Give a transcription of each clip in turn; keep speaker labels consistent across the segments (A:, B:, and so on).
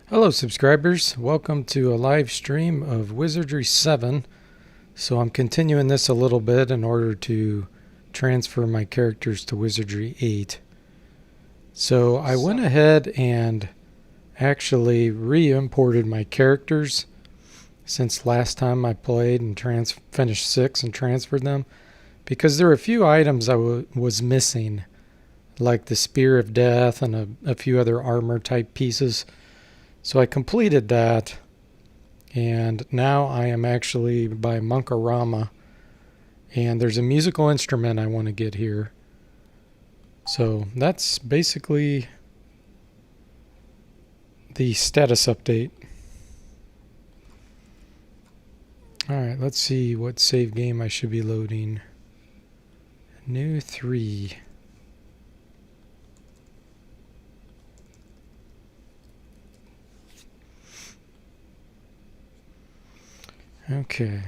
A: Hello subscribers, welcome to a live stream of Wizardry 7. So I'm continuing this a little bit in order to transfer my characters to Wizardry 8. So I went ahead and actually re-imported my characters since last time I played and finished 6 and transferred them, because there were a few items I was missing, like the Spear of Death and a few other armor type pieces. So I completed that, and now I am actually by Monkarama, and there's a musical instrument I want to get here. So that's basically the status update. Alright, let's see what save game I should be loading. New 3. Okay.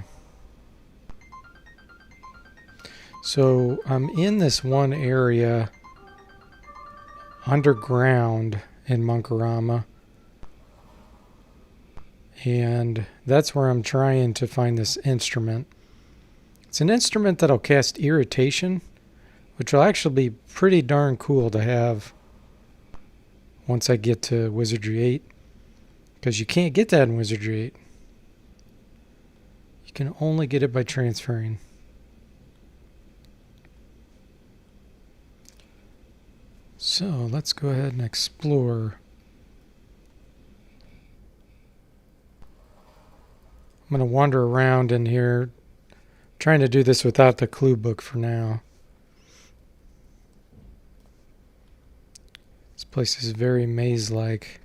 A: So I'm in this one area underground in Monkarama, and that's where I'm trying to find this instrument. It's an instrument that'll cast irritation, which will actually be pretty darn cool to have once I get to Wizardry 8, because you can't get that in Wizardry 8. You can only get it by transferring. So let's go ahead and explore. I'm going to wander around in here, trying to do this without the clue book for now. This place is very maze-like.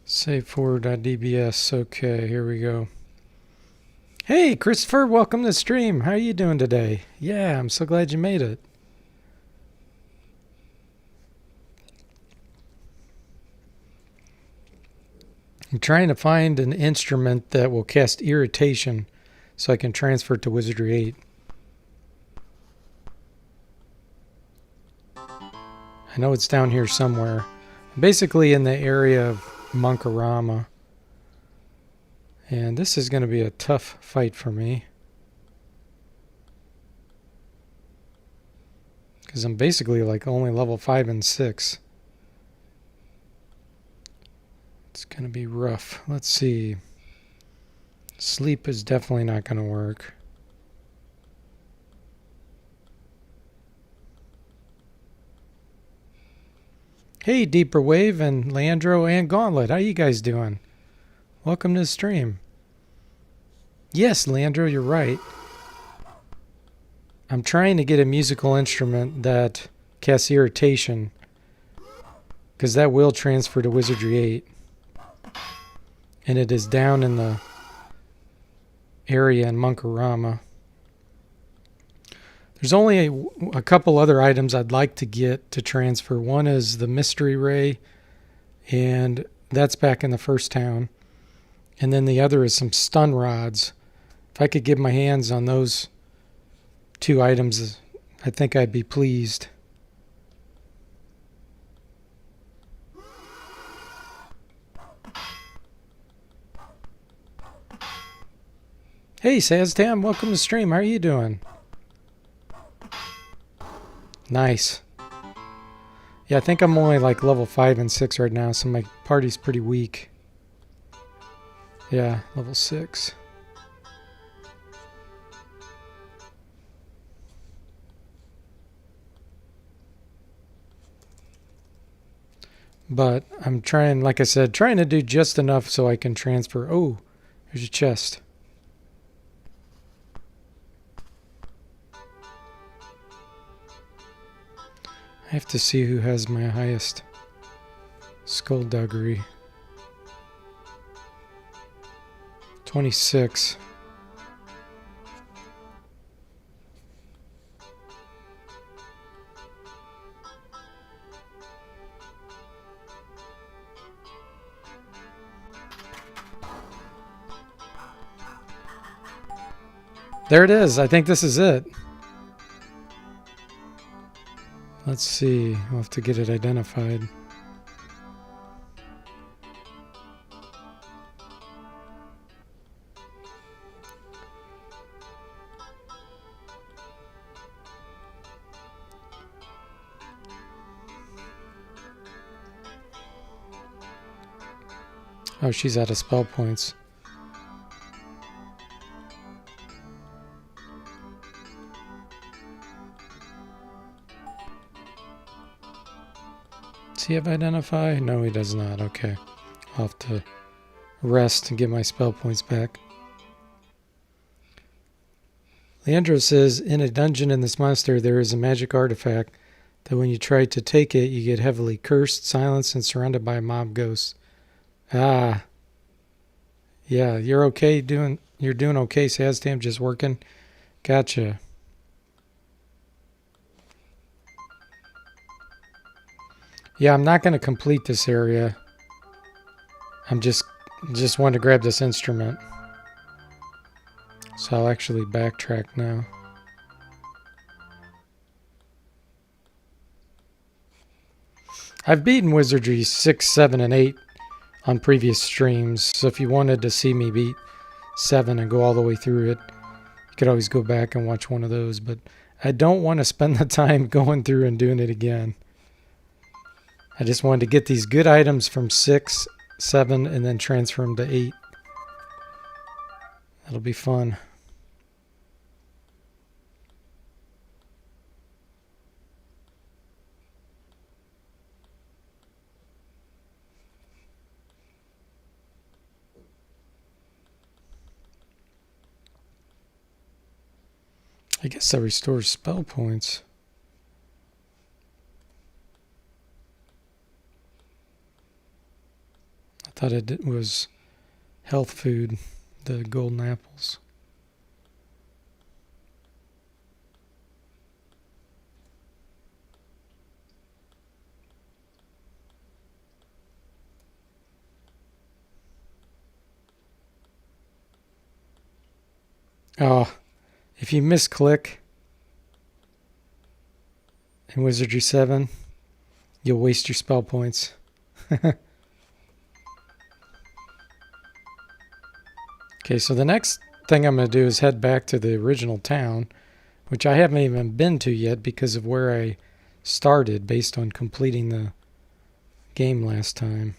A: Save forward.dbs. Okay, here we go. Hey, Christopher, welcome to the stream. How are you doing today? Yeah, I'm so glad you made it. I'm trying to find an instrument that will cast irritation so I can transfer it to Wizardry 8. I know it's down here somewhere. I'm basically in the area of Monkarama. And this is going to be a tough fight for me, because I'm basically like only level 5 and 6. It's going to be rough. Let's see. Sleep is definitely not going to work. Hey, Deeper Wave and Leandro and Gauntlet. How you guys doing? Welcome to the stream. Yes, Leandro, you're right. I'm trying to get a musical instrument that casts irritation, because that will transfer to Wizardry 8. And it is down in the area in Monkarama. There's only a couple other items I'd like to get to transfer. One is the Mystery Ray, and that's back in the first town. And then the other is some stun rods. If I could get my hands on those 2 items, I think I'd be pleased. Hey, Saztam, welcome to the stream. How are you doing? Nice. Yeah, I think I'm only like level 5 and 6 right now, so my party's pretty weak. Yeah, level 6. But I'm trying, like I said, trying to do just enough so I can transfer. Oh, there's a chest. I have to see who has my highest skullduggery. 26. There it is. I think this is it. Let's see. We'll have to get it identified. Oh, she's out of spell points. Does he have identify? No, he does not. Okay. I'll have to rest and get my spell points back. Leandro says, in a dungeon in this monastery, there is a magic artifact that when you try to take it, you get heavily cursed, silenced, and surrounded by mob ghosts. Ah. Yeah, you're okay you're doing okay, Sazdam, just working. Gotcha. Yeah, I'm not going to complete this area. I'm just want to grab this instrument. So I'll actually backtrack now. I've beaten Wizardry 6, 7, and 8 on previous streams. So if you wanted to see me beat 7 and go all the way through it, you could always go back and watch one of those. But I don't want to spend the time going through and doing it again. I just wanted to get these good items from 6, 7, and then transfer them to 8. That'll be fun. I guess that restores spell points. I thought it was health food, the golden apples. Oh, if you misclick in Wizardry 7, you'll waste your spell points. Okay, so the next thing I'm going to do is head back to the original town, which I haven't even been to yet because of where I started based on completing the game last time.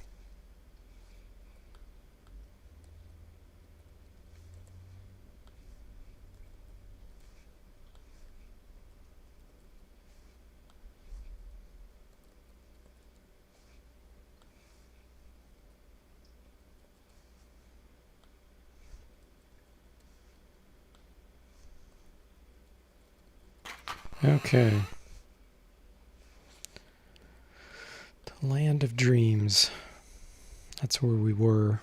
A: Okay. The Land of Dreams. That's where we were.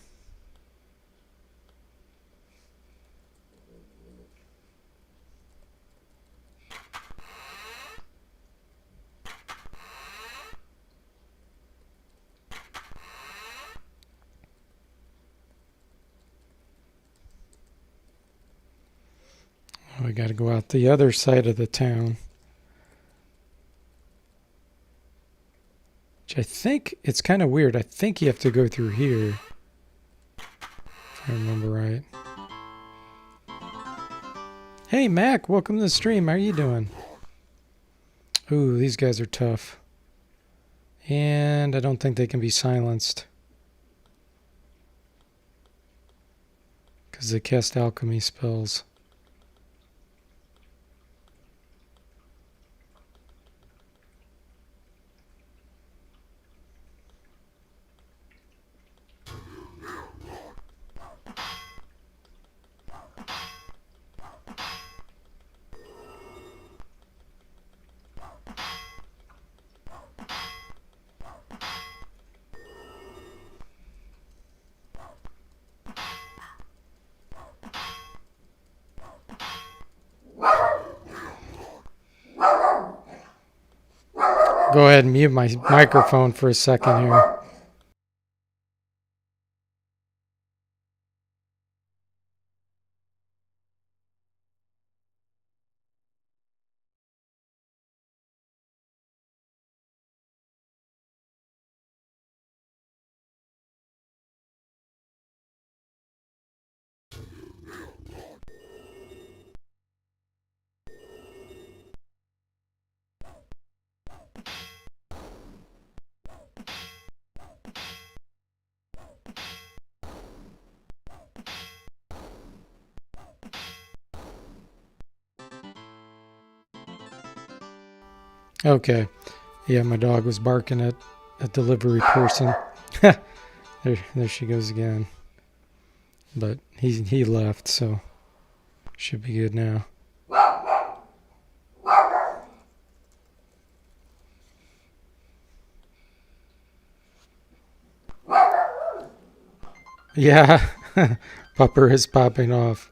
A: We got to go out the other side of the town. Which I think, it's kind of weird. I think you have to go through here. If I remember right. Hey Mac, welcome to the stream. How are you doing? Ooh, these guys are tough. And I don't think they can be silenced. Because they cast alchemy spells. Go ahead and mute my microphone for a second here. Okay. Yeah, my dog was barking at a delivery person. there she goes again. But he left, so should be good now. Yeah, Pupper is popping off.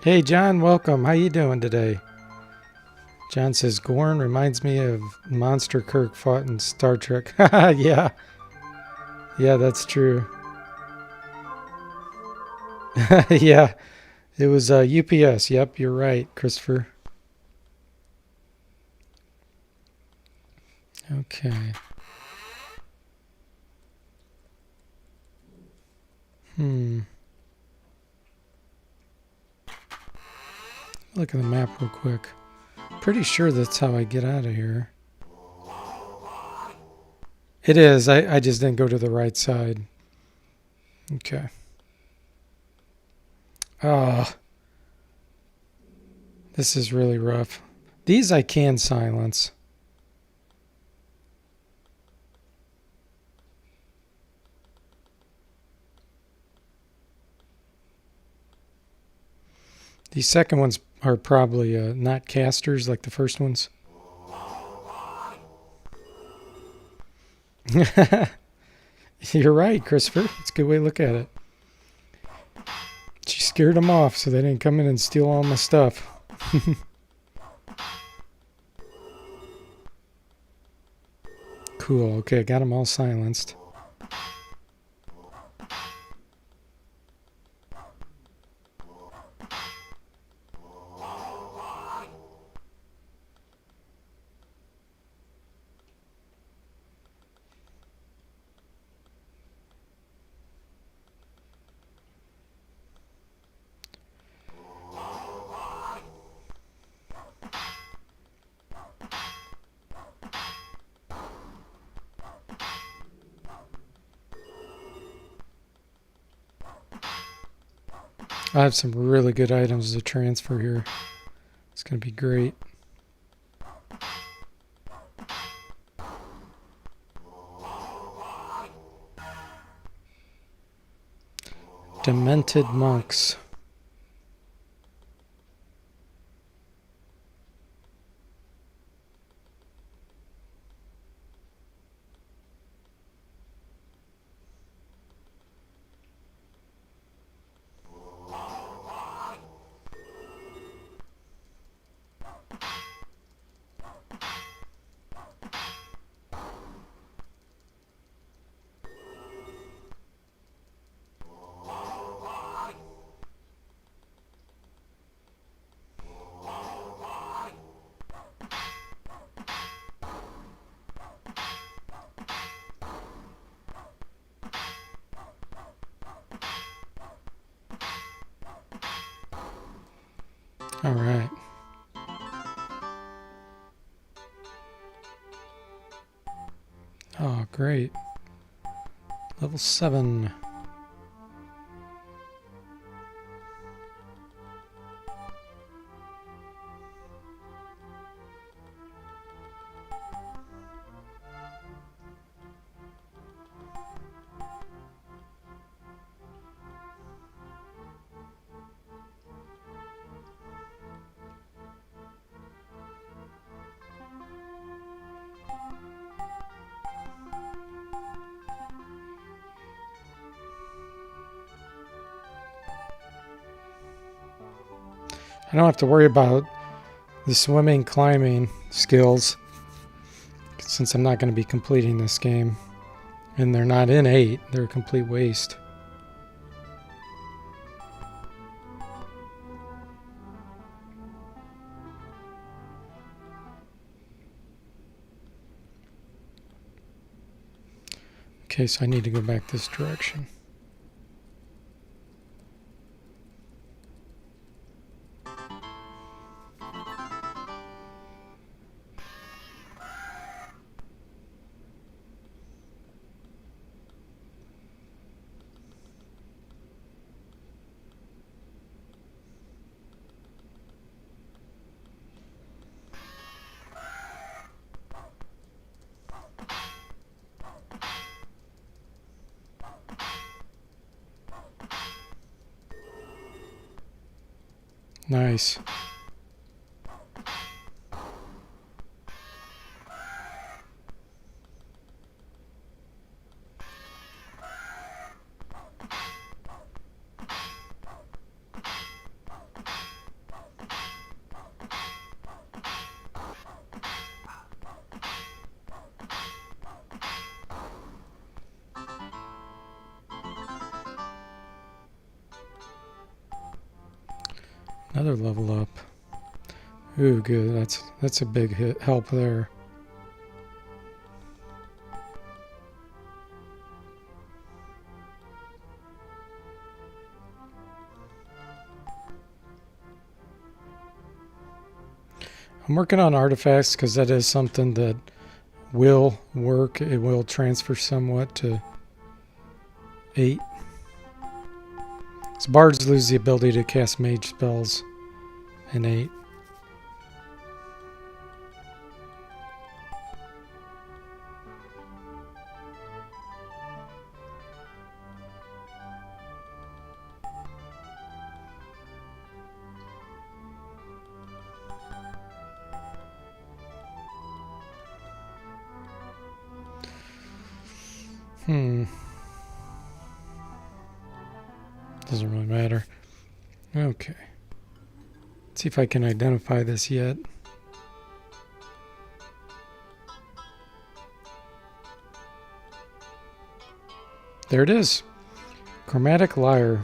A: Hey, John, welcome. How you doing today? John says, Gorn reminds me of Monster Kirk fought in Star Trek. Yeah. Yeah, that's true. Yeah, it was UPS. Yep, you're right, Christopher. Okay. Look at the map real quick. Pretty sure that's how I get out of here. It is. I just didn't go to the right side. Okay. Ah, this is really rough. These I can silence. These second ones are probably not casters like the first ones. You're right, Christopher. It's a good way to look at it. She scared them off so they didn't come in and steal all my stuff. Cool. Okay, I got them all silenced. I have some really good items to transfer here. It's going to be great. Demented monks. All right. Oh, great. Level 7. I don't have to worry about the swimming, climbing skills since I'm not going to be completing this game. And they're not in 8. They're a complete waste. Okay, so I need to go back this direction. Nice. Another level up. Ooh, good. That's a big help there. I'm working on artifacts because that is something that will work. It will transfer somewhat to 8. So bards lose the ability to cast mage spells in 8. Doesn't really matter. Okay. Let's see if I can identify this yet. There it is. Chromatic lyre.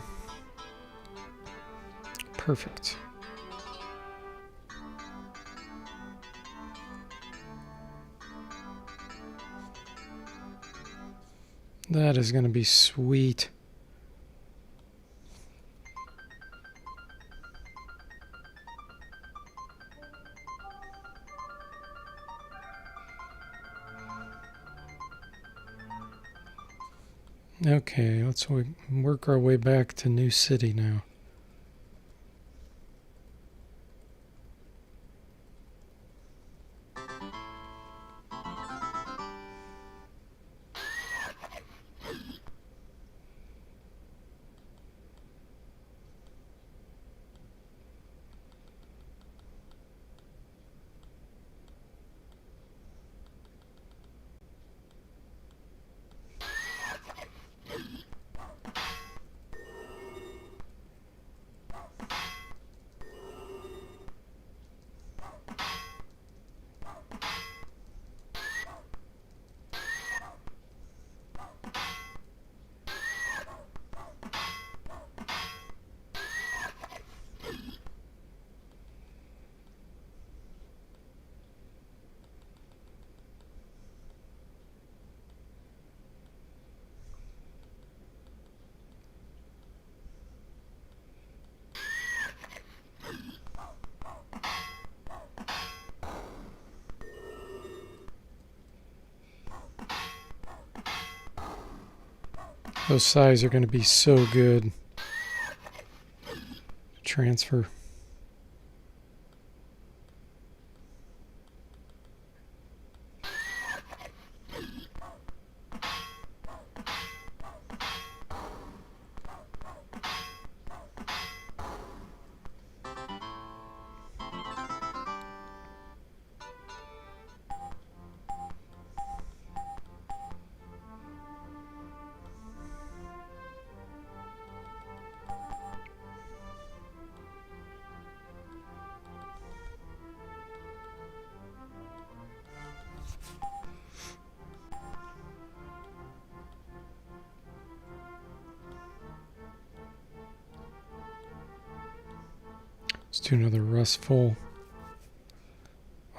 A: Perfect. That is going to be sweet. Okay, let's work our way back to New City now. Those size are going to be so good. Transfer. Let's do another rustful.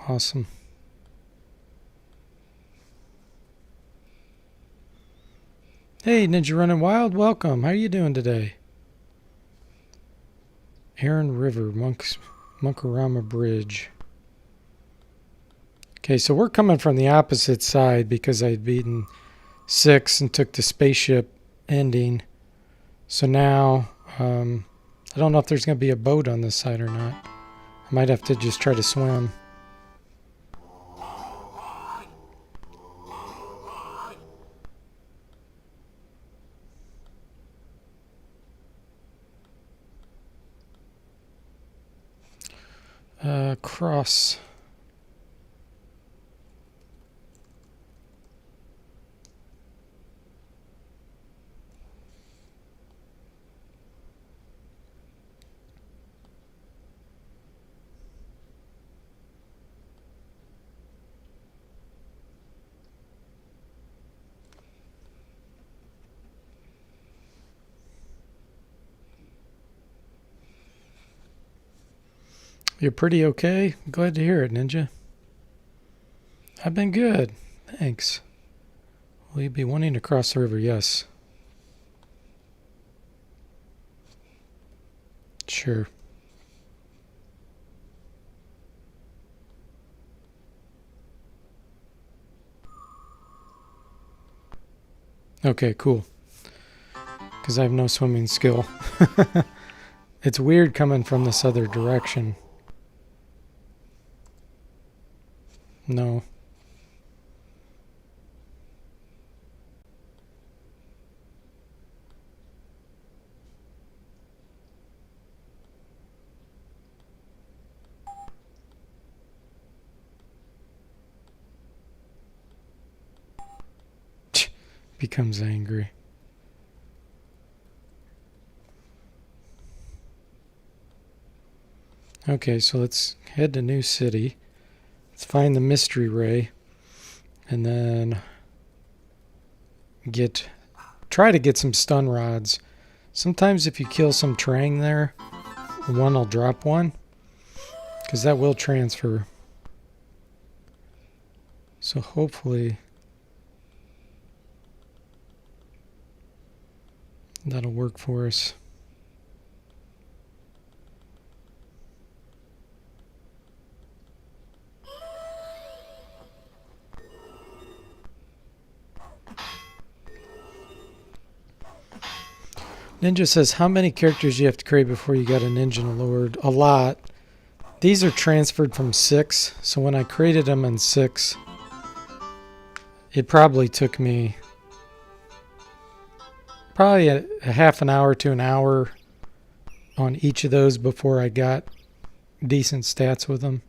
A: Awesome. Hey, Ninja Running Wild, welcome. How are you doing today? Aaron River, Monkarama Bridge. Okay, so we're coming from the opposite side because I had beaten 6 and took the spaceship ending. So now, I don't know if there's going to be a boat on this side or not. I might have to just try to swim. Cross. You're pretty okay? Glad to hear it, Ninja. I've been good. Thanks. Will you be wanting to cross the river? Yes. Sure. Okay, cool. Because I have no swimming skill. It's weird coming from this other direction. No. Becomes angry. Okay, so let's head to New City. Let's find the mystery ray. And then try to get some stun rods. Sometimes if you kill some Trang there, one will drop one. Because that will transfer. So hopefully that'll work for us. Ninja says, how many characters do you have to create before you got a Ninja Lord? A lot. These are transferred from 6, so when I created them in 6, it probably took me a half an hour to an hour on each of those before I got decent stats with them.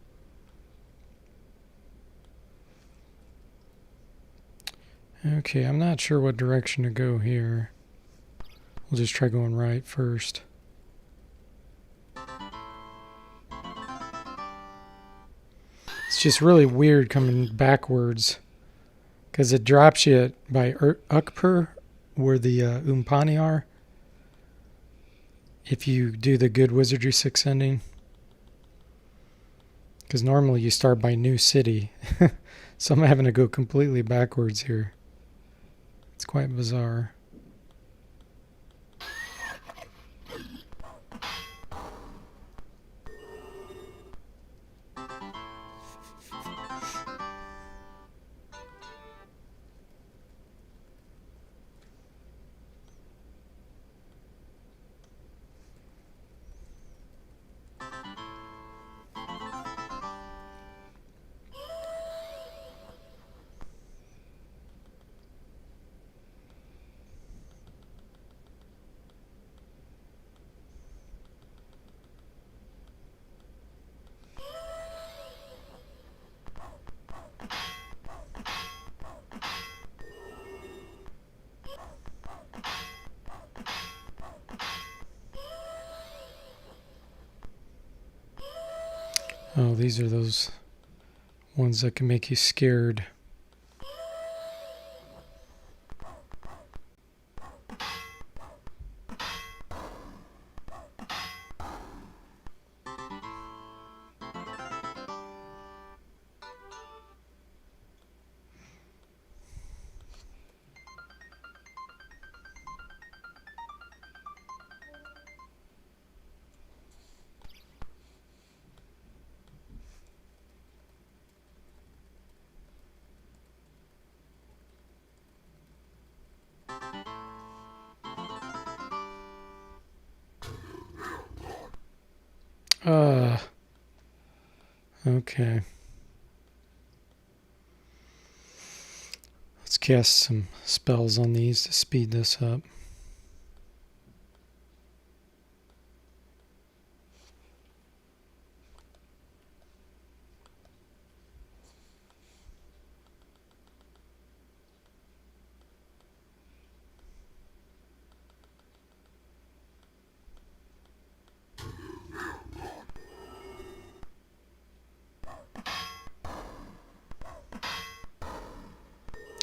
A: Okay, I'm not sure what direction to go here. We'll just try going right first. It's just really weird coming backwards because it drops you by Ukpur, where the Umpani are, if you do the good Wizardry 6 ending. Because normally you start by New City. So I'm having to go completely backwards here. It's quite bizarre. Oh, these are those ones that can make you scared. Okay. Let's cast some spells on these to speed this up.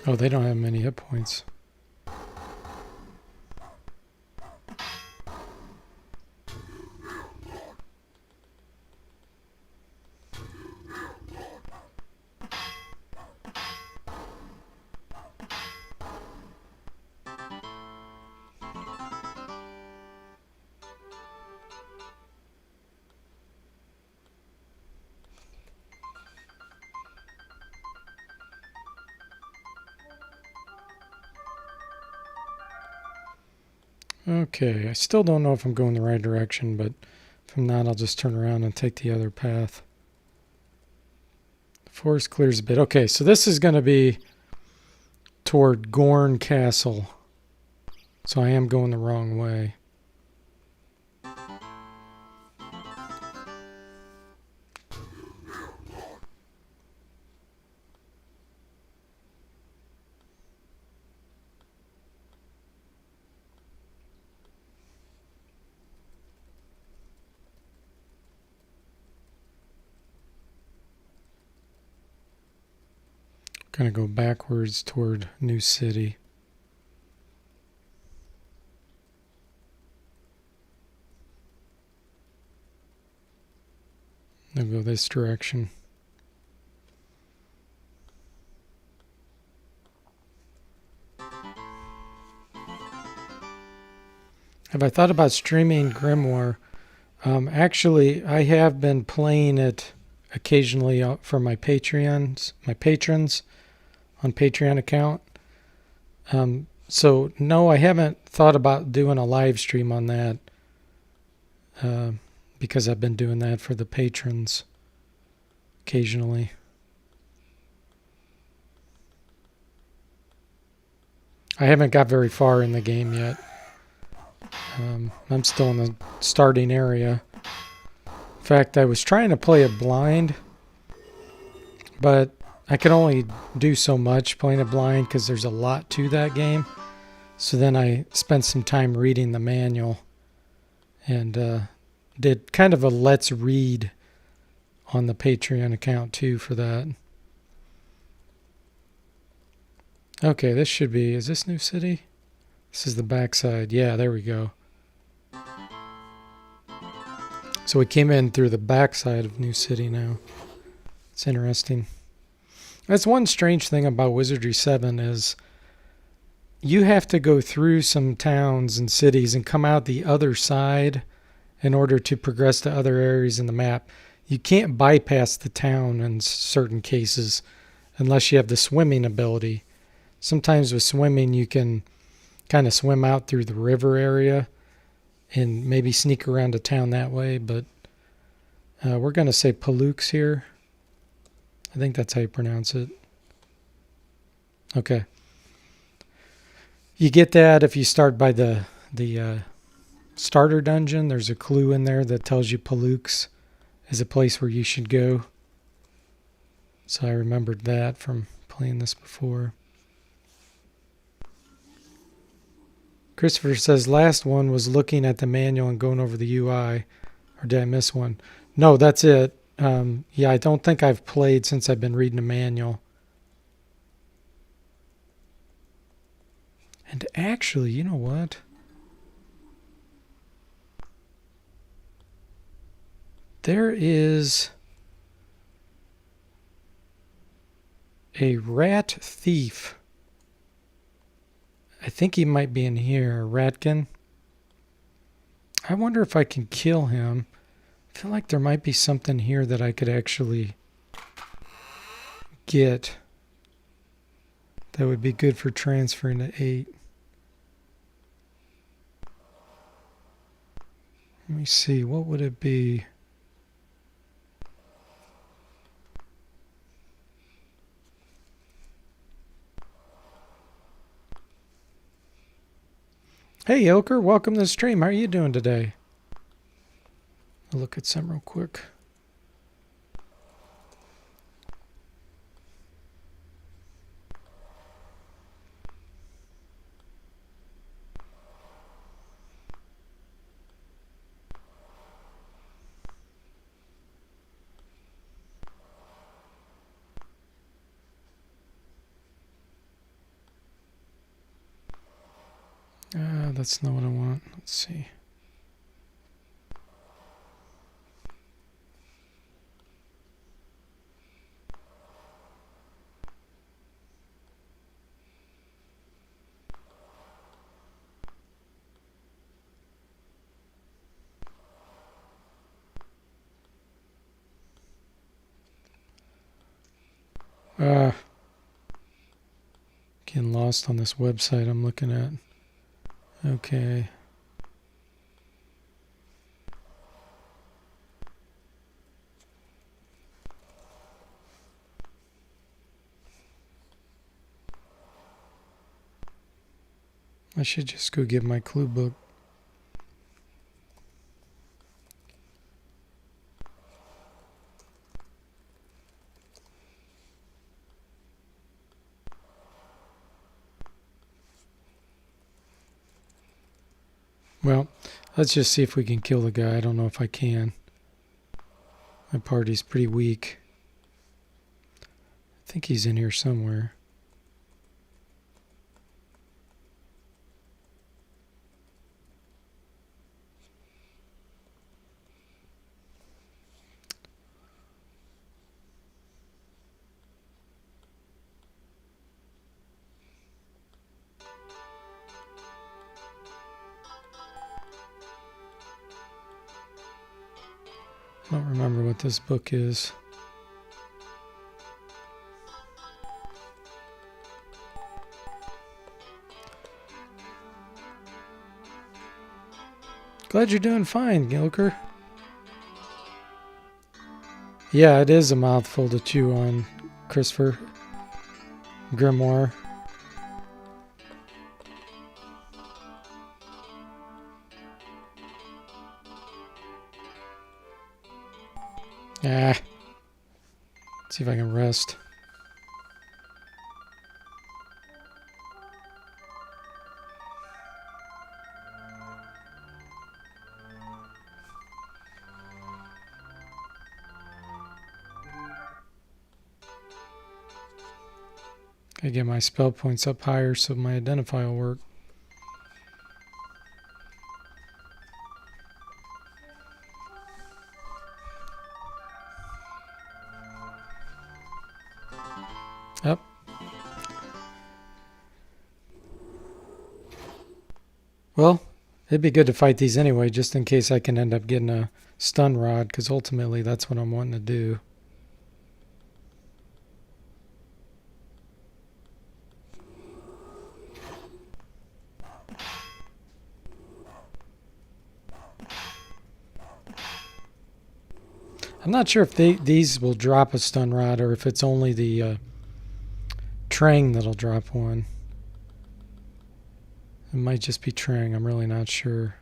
A: Oh, they don't have many hit points. Okay, I still don't know if I'm going the right direction, but if I'm not, I'll just turn around and take the other path. The forest clears a bit. Okay, so this is going to be toward Gorn Castle. So I am going the wrong way. Gonna go backwards toward New City. I'll go this direction. Have I thought about streaming Grimoire? Actually, I have been playing it occasionally for my patrons on Patreon account. So no, I haven't thought about doing a live stream on that because I've been doing that for the patrons occasionally. I haven't got very far in the game yet. I'm still in the starting area. In fact, I was trying to play it blind, but I could only do so much playing it blind because there's a lot to that game. So then I spent some time reading the manual and did kind of a let's read on the Patreon account too for that. Okay, this should be, is this New City? This is the backside. Yeah, there we go. So we came in through the backside of New City now. It's interesting. That's one strange thing about Wizardry 7 is you have to go through some towns and cities and come out the other side in order to progress to other areas in the map. You can't bypass the town in certain cases unless you have the swimming ability. Sometimes with swimming you can kind of swim out through the river area and maybe sneak around a town that way, but we're going to say Palooks here. I think that's how you pronounce it. Okay. You get that if you start by the starter dungeon. There's a clue in there that tells you Palooks is a place where you should go. So I remembered that from playing this before. Christopher says last one was looking at the manual and going over the UI. Or did I miss one? No, that's it. Yeah, I don't think I've played since I've been reading the manual. And actually, you know what? There is a rat thief. I think he might be in here, Ratkin. I wonder if I can kill him. I feel like there might be something here that I could actually get that would be good for transferring to 8. Let me see, what would it be? Hey, Ilker, welcome to the stream. How are you doing today? I'll look at some real quick. That's not what I want. Let's see. Getting lost on this website I'm looking at. Okay. I should just go get my clue book. Well, let's just see if we can kill the guy. I don't know if I can. My party's pretty weak. I think he's in here somewhere. I don't remember what this book is. Glad you're doing fine, Gilker. Yeah, it is a mouthful to chew on, Christopher. Grimoire. Let's see if I can rest. I get my spell points up higher so my identify will work. Up. Well, it'd be good to fight these anyway, just in case I can end up getting a stun rod, because ultimately that's what I'm wanting to do. I'm not sure if these will drop a stun rod or if it's only the Trang that'll drop one. It might just be Trang. I'm really not sure.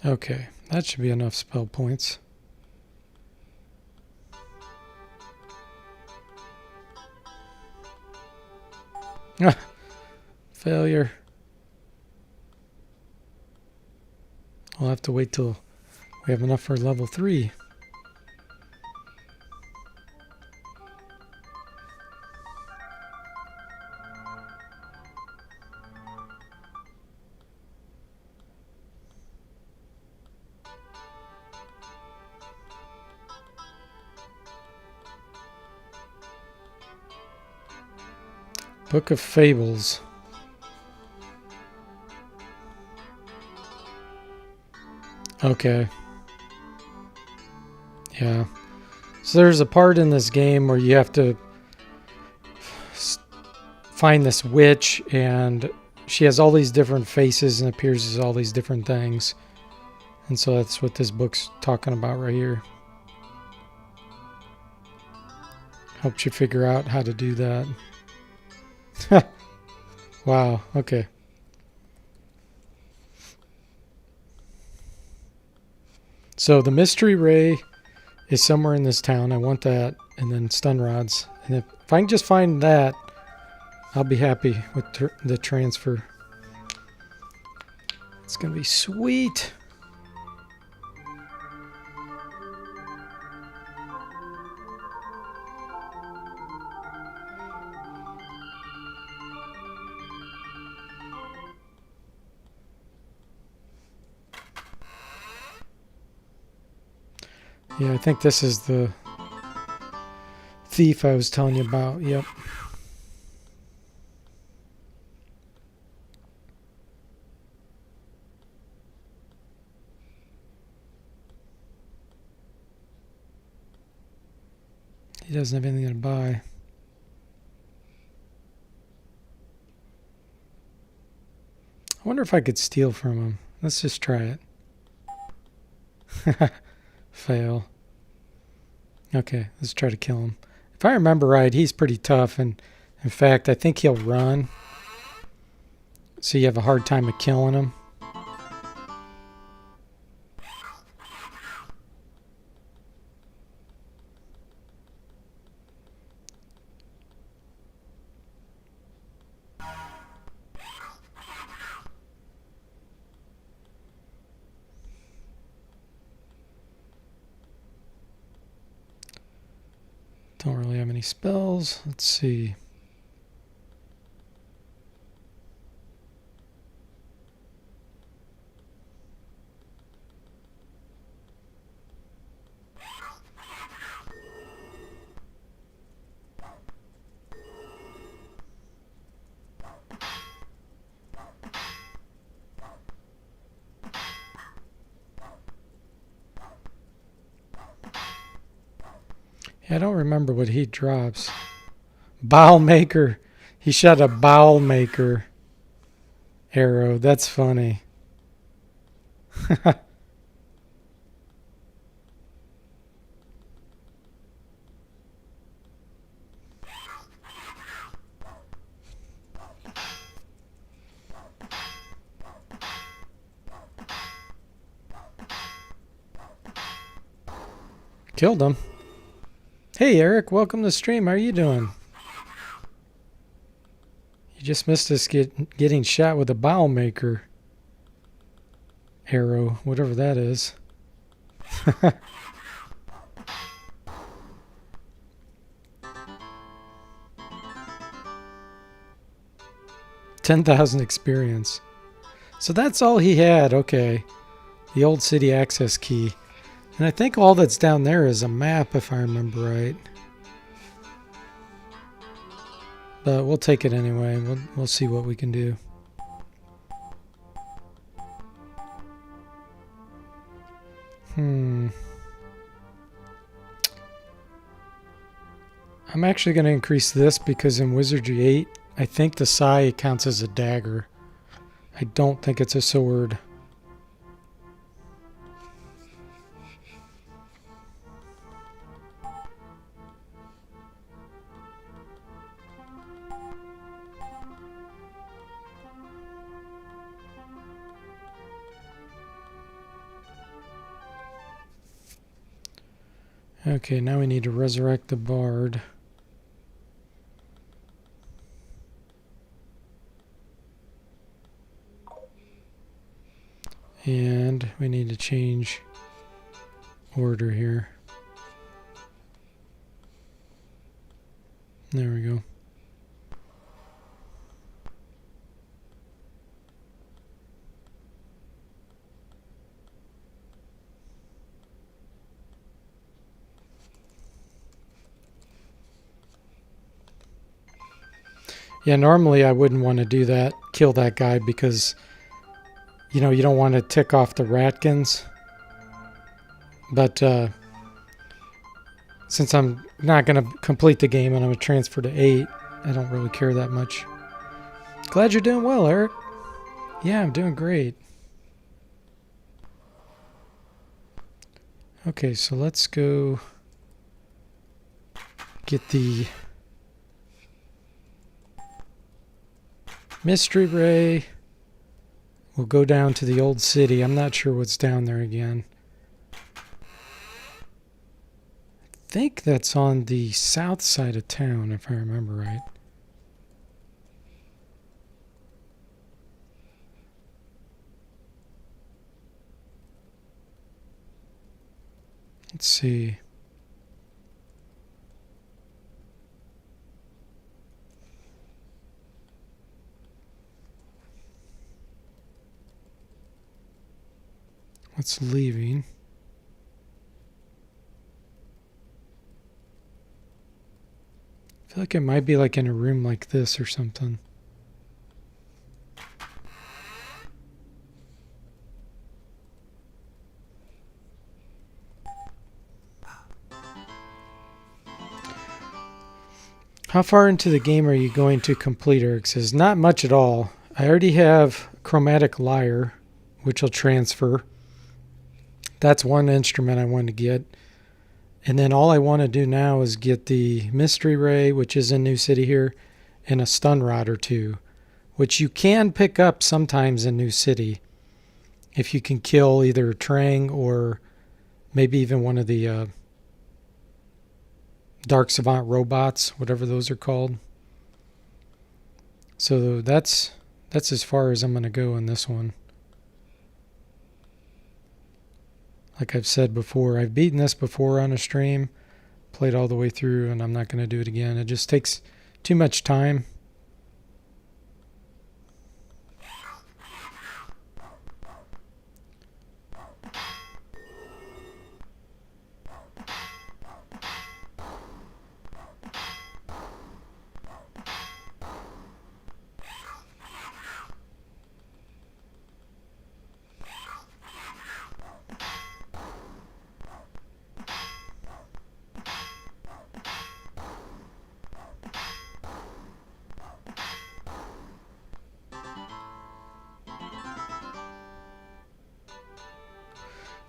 A: Okay, that should be enough spell points. Failure. I'll have to wait till we have enough for level 3. Book of Fables. Okay. Yeah. So there's a part in this game where you have to find this witch, and she has all these different faces and appears as all these different things. And so that's what this book's talking about right here. Helps you figure out how to do that. Wow, okay. So the mystery ray is somewhere in this town. I want that. And then stun rods. And if If I can just find that, I'll be happy with the transfer. It's going to be sweet. Yeah, I think this is the thief I was telling you about. Yep. He doesn't have anything to buy. I wonder if I could steal from him. Let's just try it. Fail. Okay, let's try to kill him. If I remember right, he's pretty tough, and in fact, I think he'll run. So you have a hard time of killing him. Don't really have any spells. Let's see. I don't remember what he drops. Bowel maker. He shot a bowel maker arrow. That's funny. Killed him. Hey Eric, welcome to the stream. How are you doing? You just missed us getting shot with a bowel maker arrow, whatever that is. 10,000 experience. So that's all he had. Okay. The old city access key. And I think all that's down there is a map, if I remember right. But we'll take it anyway. We'll see what we can do. I'm actually going to increase this because in Wizardry 8, I think the sai counts as a dagger. I don't think it's a sword. Okay, now we need to resurrect the bard. And we need to change order here. There we go. Yeah, normally I wouldn't want to do that, kill that guy, because, you know, you don't want to tick off the ratkins. But since I'm not going to complete the game and I'm going to transfer to 8, I don't really care that much. Glad you're doing well, Eric. Yeah, I'm doing great. Okay, so let's go get the mystery ray. We'll go down to the old city. I'm not sure what's down there again. I think that's on the south side of town, if I remember right. Let's see. What's leaving? I feel like it might be like in a room like this or something. How far into the game are you going to complete, Eric says? Not much at all. I already have Chromatic Lyre, which will transfer. That's one instrument I want to get. And then all I want to do now is get the Mystery Ray, which is in New City here, and a Stun Rod or two, which you can pick up sometimes in New City if you can kill either Trang or maybe even one of the Dark Savant robots, whatever those are called. So that's as far as I'm going to go in this one. Like I've said before, I've beaten this before on a stream, played all the way through, and I'm not going to do it again. It just takes too much time.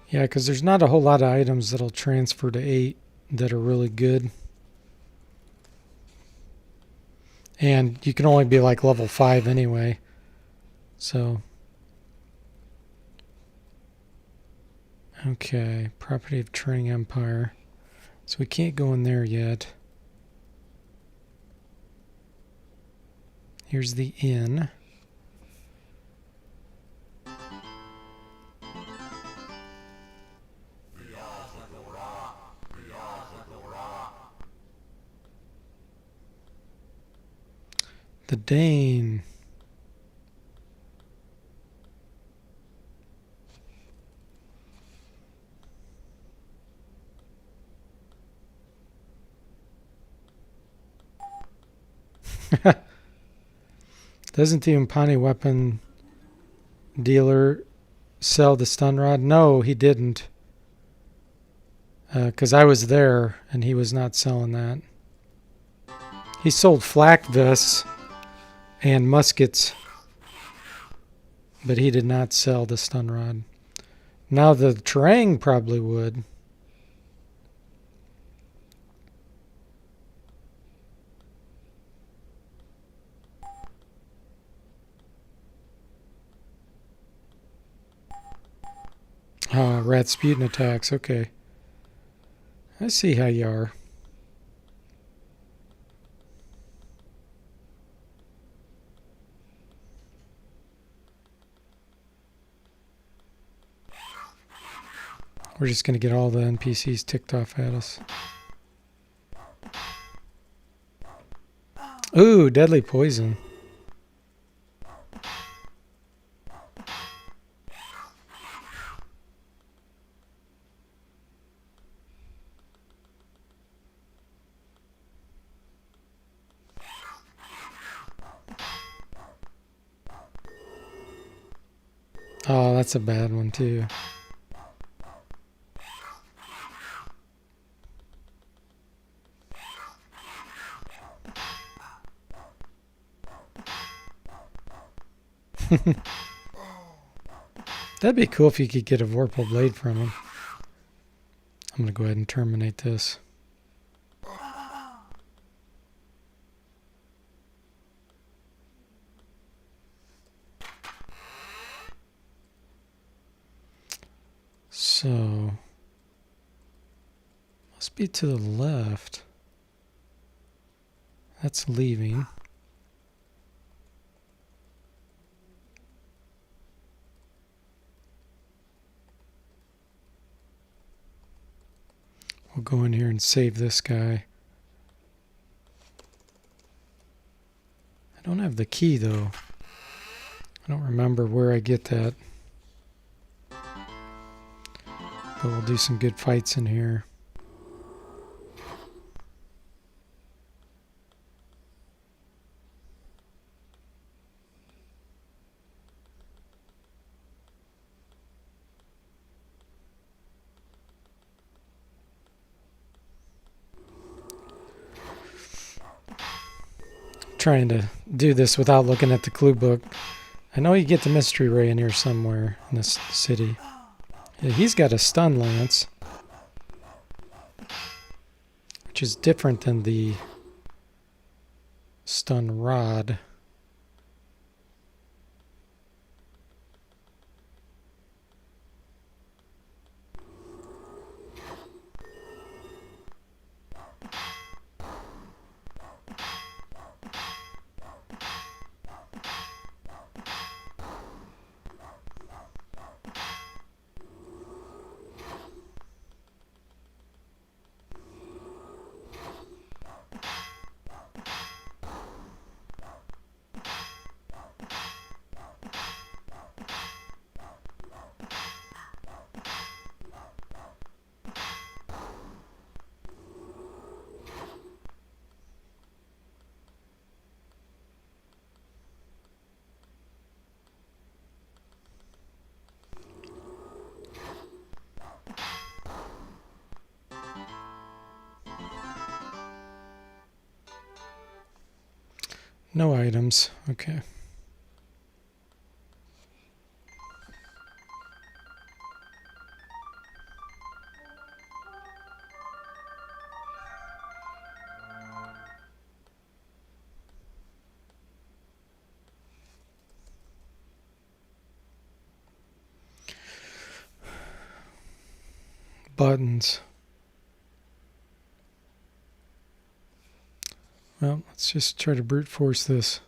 A: Yeah, because there's not a whole lot of items that'll transfer to 8 that are really good. And you can only be like level 5 anyway. So. Okay, property of Trang Empire. So we can't go in there yet. Here's the inn. The Dane. Doesn't the Umpani weapon dealer sell the stun rod? No, he didn't. Because I was there and he was not selling that. He sold flak vests and muskets, but he did not sell the stun rod. Now the Trang probably would. Rasputin attacks. Okay. I see how you are. We're just going to get all the NPCs ticked off at us. Ooh, deadly poison. Oh, that's a bad one too. That'd be cool if you could get a Vorpal Blade from him. I'm going to go ahead and terminate this. So, Must be to the left. That's leaving. We'll go in here and save this guy. I don't have the key though. I don't remember where I get that. But we'll do some good fights in here. Trying to do this without looking at the clue book. I know you get the mystery ray in here somewhere in this city. Yeah, he's got a stun lance, which is different than the stun rod. No items. Okay. Buttons. Well, let's just try to brute force this.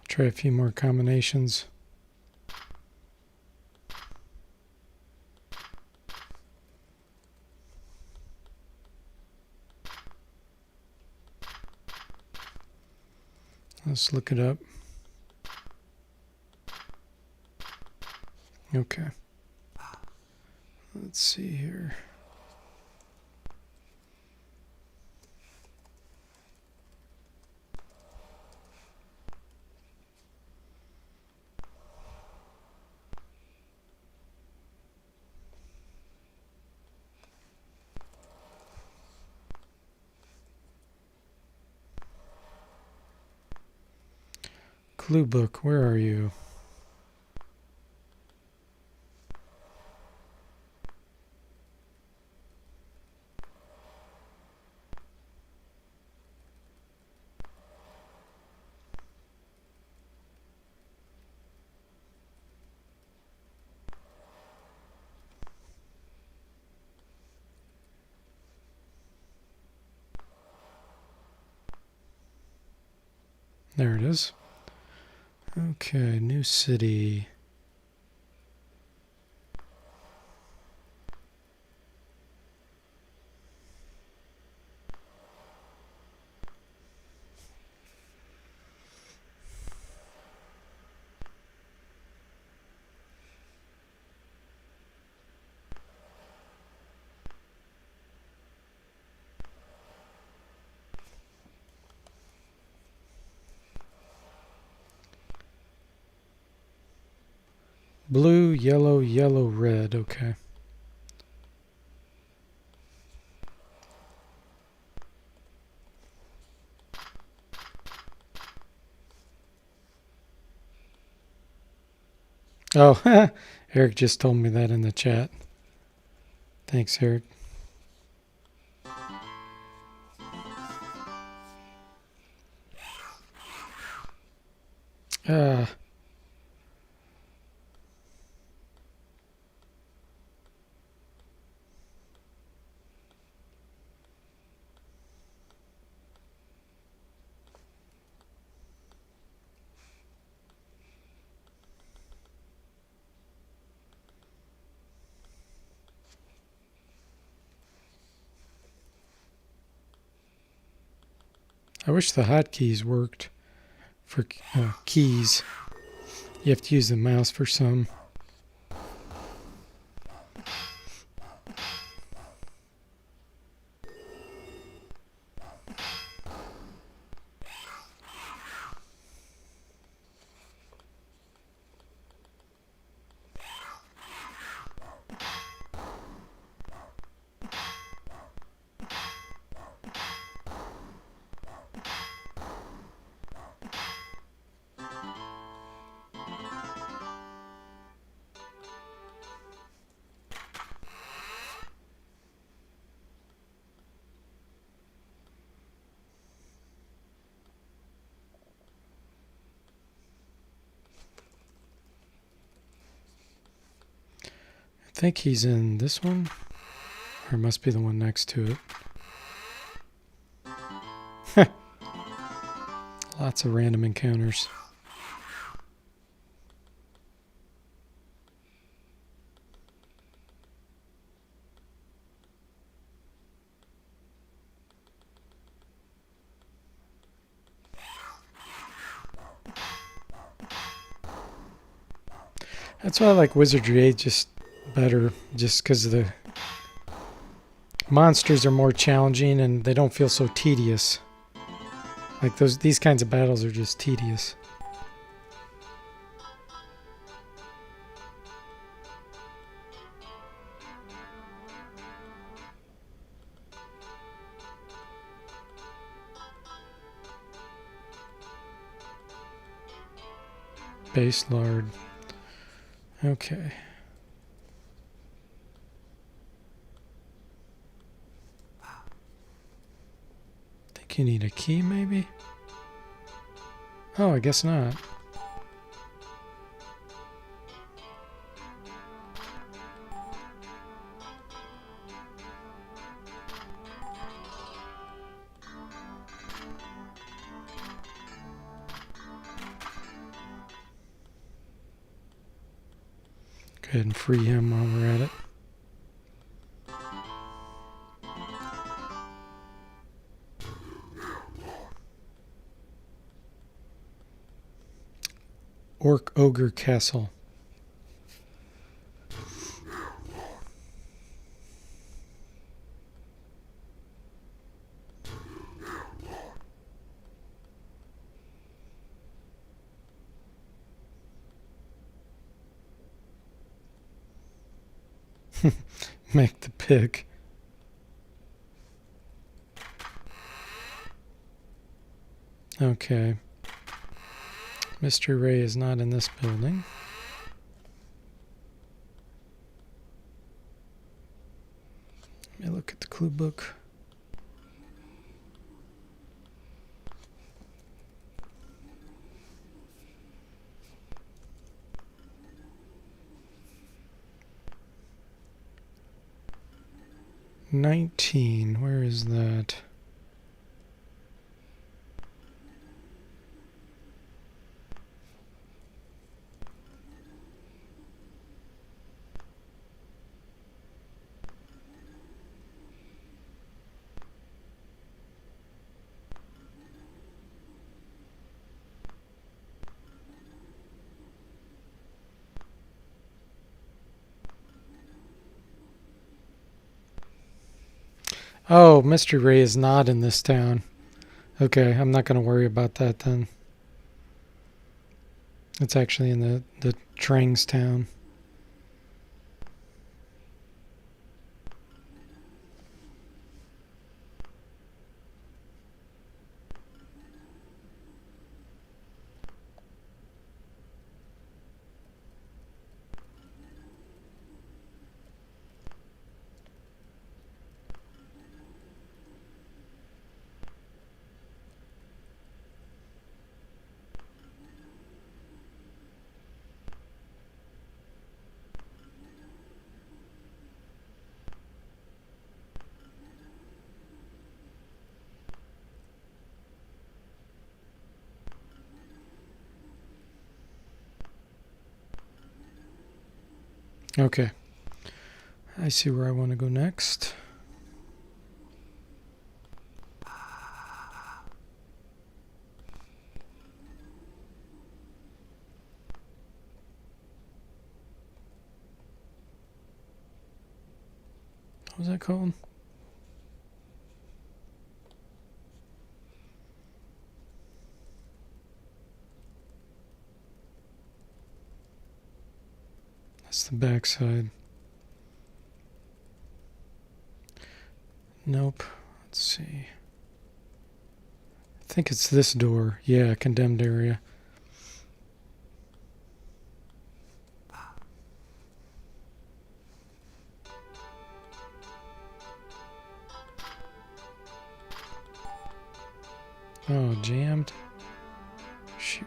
A: Try a few more combinations. Let's look it up. Okay. Let's see here. Clue book, where are you? There it is. Okay, new city. Blue, yellow, yellow, red. Okay. Oh, Eric just told me that in the chat. Thanks, Eric. I wish the hotkeys worked for keys. You have to use the mouse for some. I think he's in this one, or it must be the one next to it. Lots of random encounters. That's why I like Wizardry 8 just better, just because the monsters are more challenging and they don't feel so tedious. Like these kinds of battles are just tedious. Base lard. Okay. Think you need a key, maybe? Oh, I guess not. Go ahead and free him while we're at it. Orc Ogre Castle. Make the pick. Okay. Mr. Ray is not in this building. Let me look at the clue book. $19. Where is that? Oh, Mystery Ray is not in this town. Okay, I'm not going to worry about that then. It's actually in the Trang's town. Okay. I see where I want to go next. What was that called? That's the backside. Nope. Let's see. I think it's this door. Yeah, condemned area. Oh, jammed. Shoot.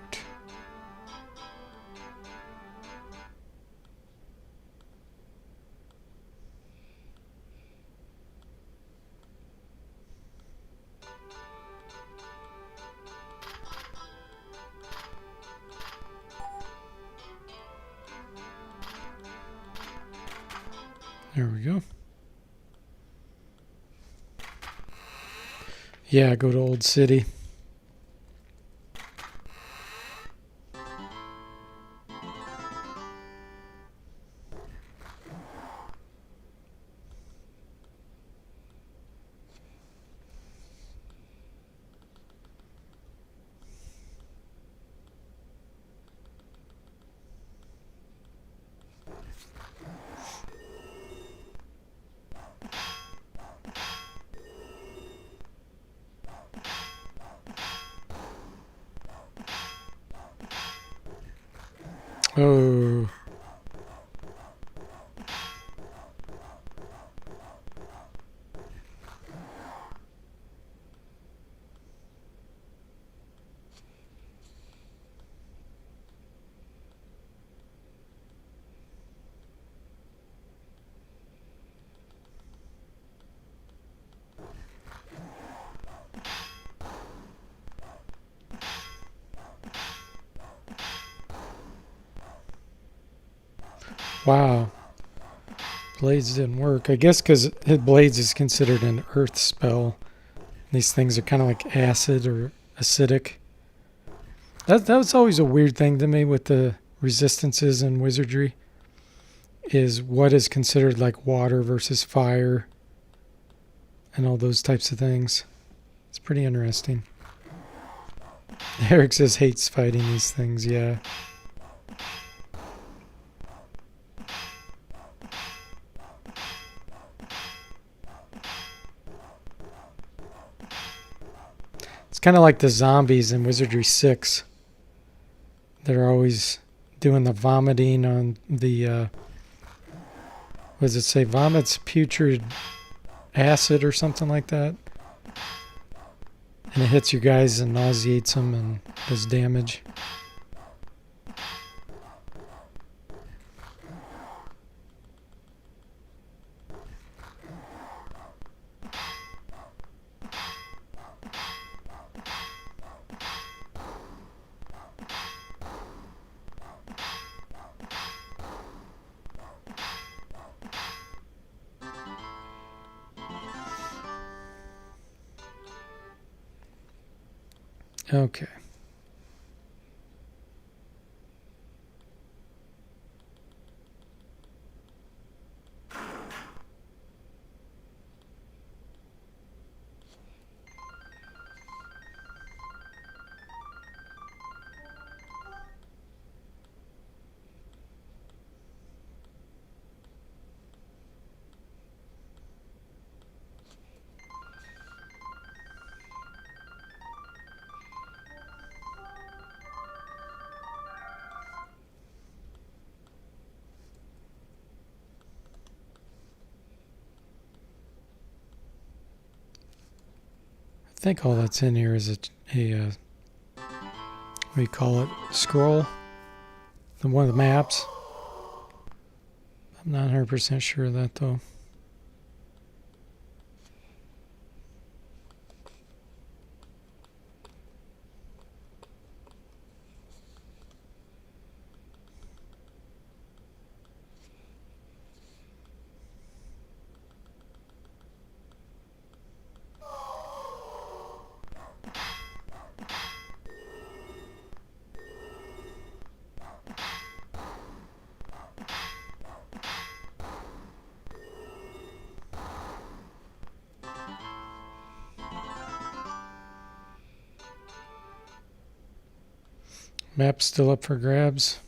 A: There we go. Yeah, go to Old City. Oh. Wow. Blades didn't work. I guess because Blades is considered an earth spell. These things are kind of like acid or acidic. That was always a weird thing to me with the resistances in Wizardry. Is what is considered like water versus fire and all those types of things. It's pretty interesting. Eric says hates fighting these things, yeah. It's kind of like the zombies in Wizardry 6. They're always doing the vomiting on the, what does it say? Vomits putrid acid or something like that. And it hits your guys and nauseates them and does damage. Okay. I think all that's in here is a what do you call it? Scroll. One of the maps. I'm not 100% sure of that though. Map's still up for grabs.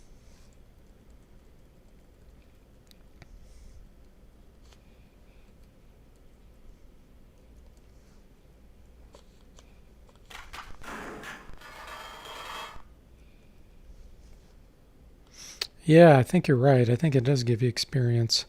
A: Yeah, I think you're right. I think it does give you experience.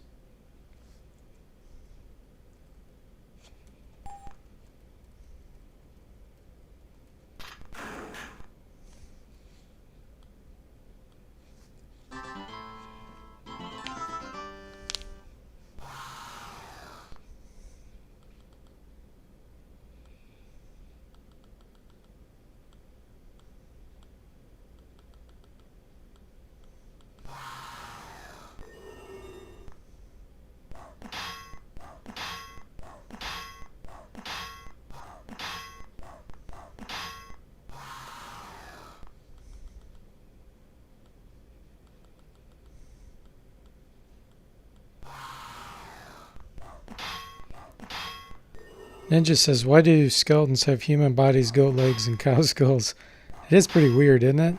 A: Ninja says, why do skeletons have human bodies, goat legs, and cow skulls? It is pretty weird, isn't it?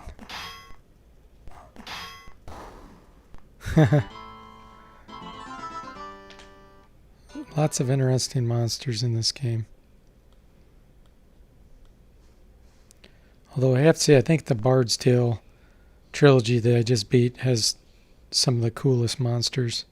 A: Lots of interesting monsters in this game. Although I have to say, I think the Bard's Tale trilogy that I just beat has some of the coolest monsters.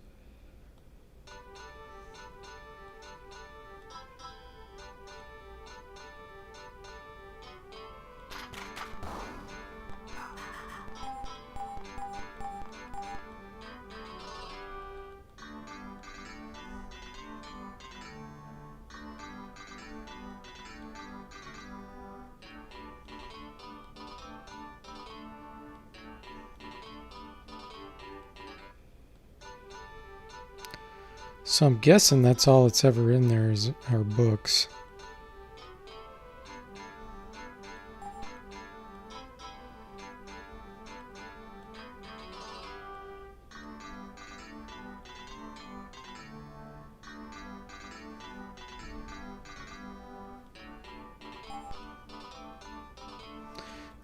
A: So I'm guessing that's all that's ever in there is our books.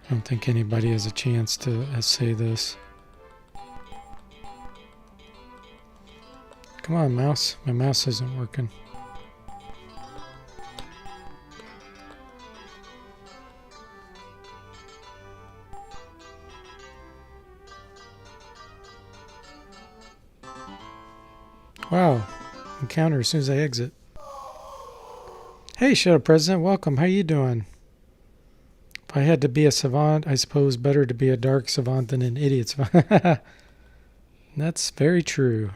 A: I don't think anybody has a chance to say this. Come on, mouse. My mouse isn't working. Wow. Encounter as soon as I exit. Hey, Shadow President. Welcome. How you doing? If I had to be a savant, I suppose better to be a dark savant than an idiot savant. That's very true.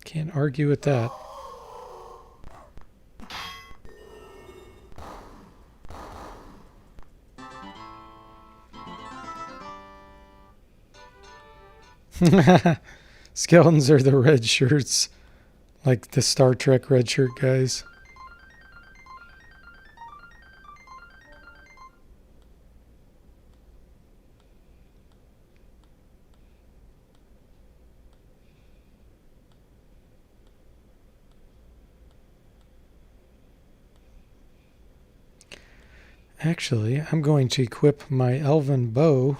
A: Can't argue with that. Skeletons are the red shirts, like the Star Trek red shirt guys. Actually, I'm going to equip my elven bow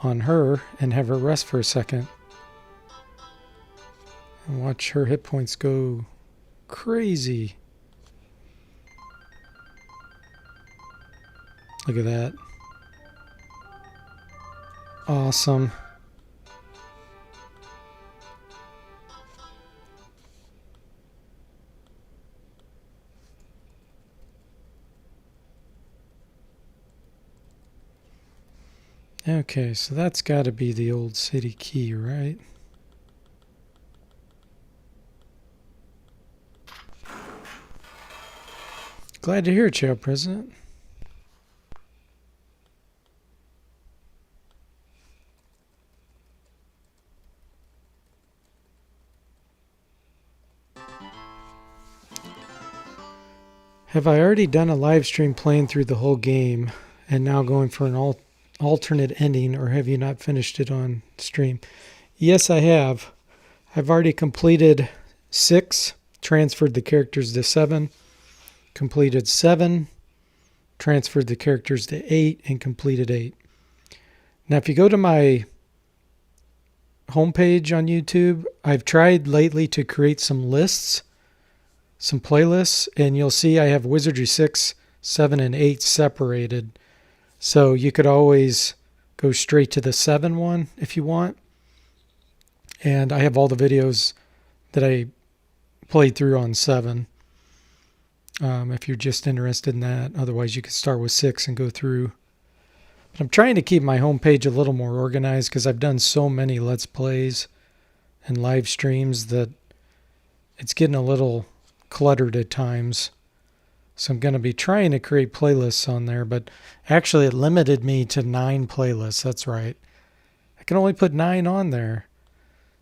A: on her and have her rest for a second. And watch her hit points go crazy. Look at that. Awesome. Okay, so that's got to be the old city key, right? Glad to hear it, Chair President. Have I already done a live stream playing through the whole game and now going for an alternate ending, or have you not finished it on stream? Yes, I have. I've already completed 6, transferred the characters to 7, completed 7, transferred the characters to 8 and completed 8. Now, if you go to my homepage on YouTube, I've tried lately to create some lists, some playlists, and you'll see I have Wizardry 6, 7, and 8 separated. So you could always go straight to the 7 one if you want. And I have all the videos that I played through on 7. If you're just interested in that. Otherwise, you could start with 6 and go through. But I'm trying to keep my homepage a little more organized because I've done so many Let's Plays and live streams that it's getting a little cluttered at times. So I'm going to be trying to create playlists on there, but actually it limited me to 9 playlists. That's right. I can only put 9 on there.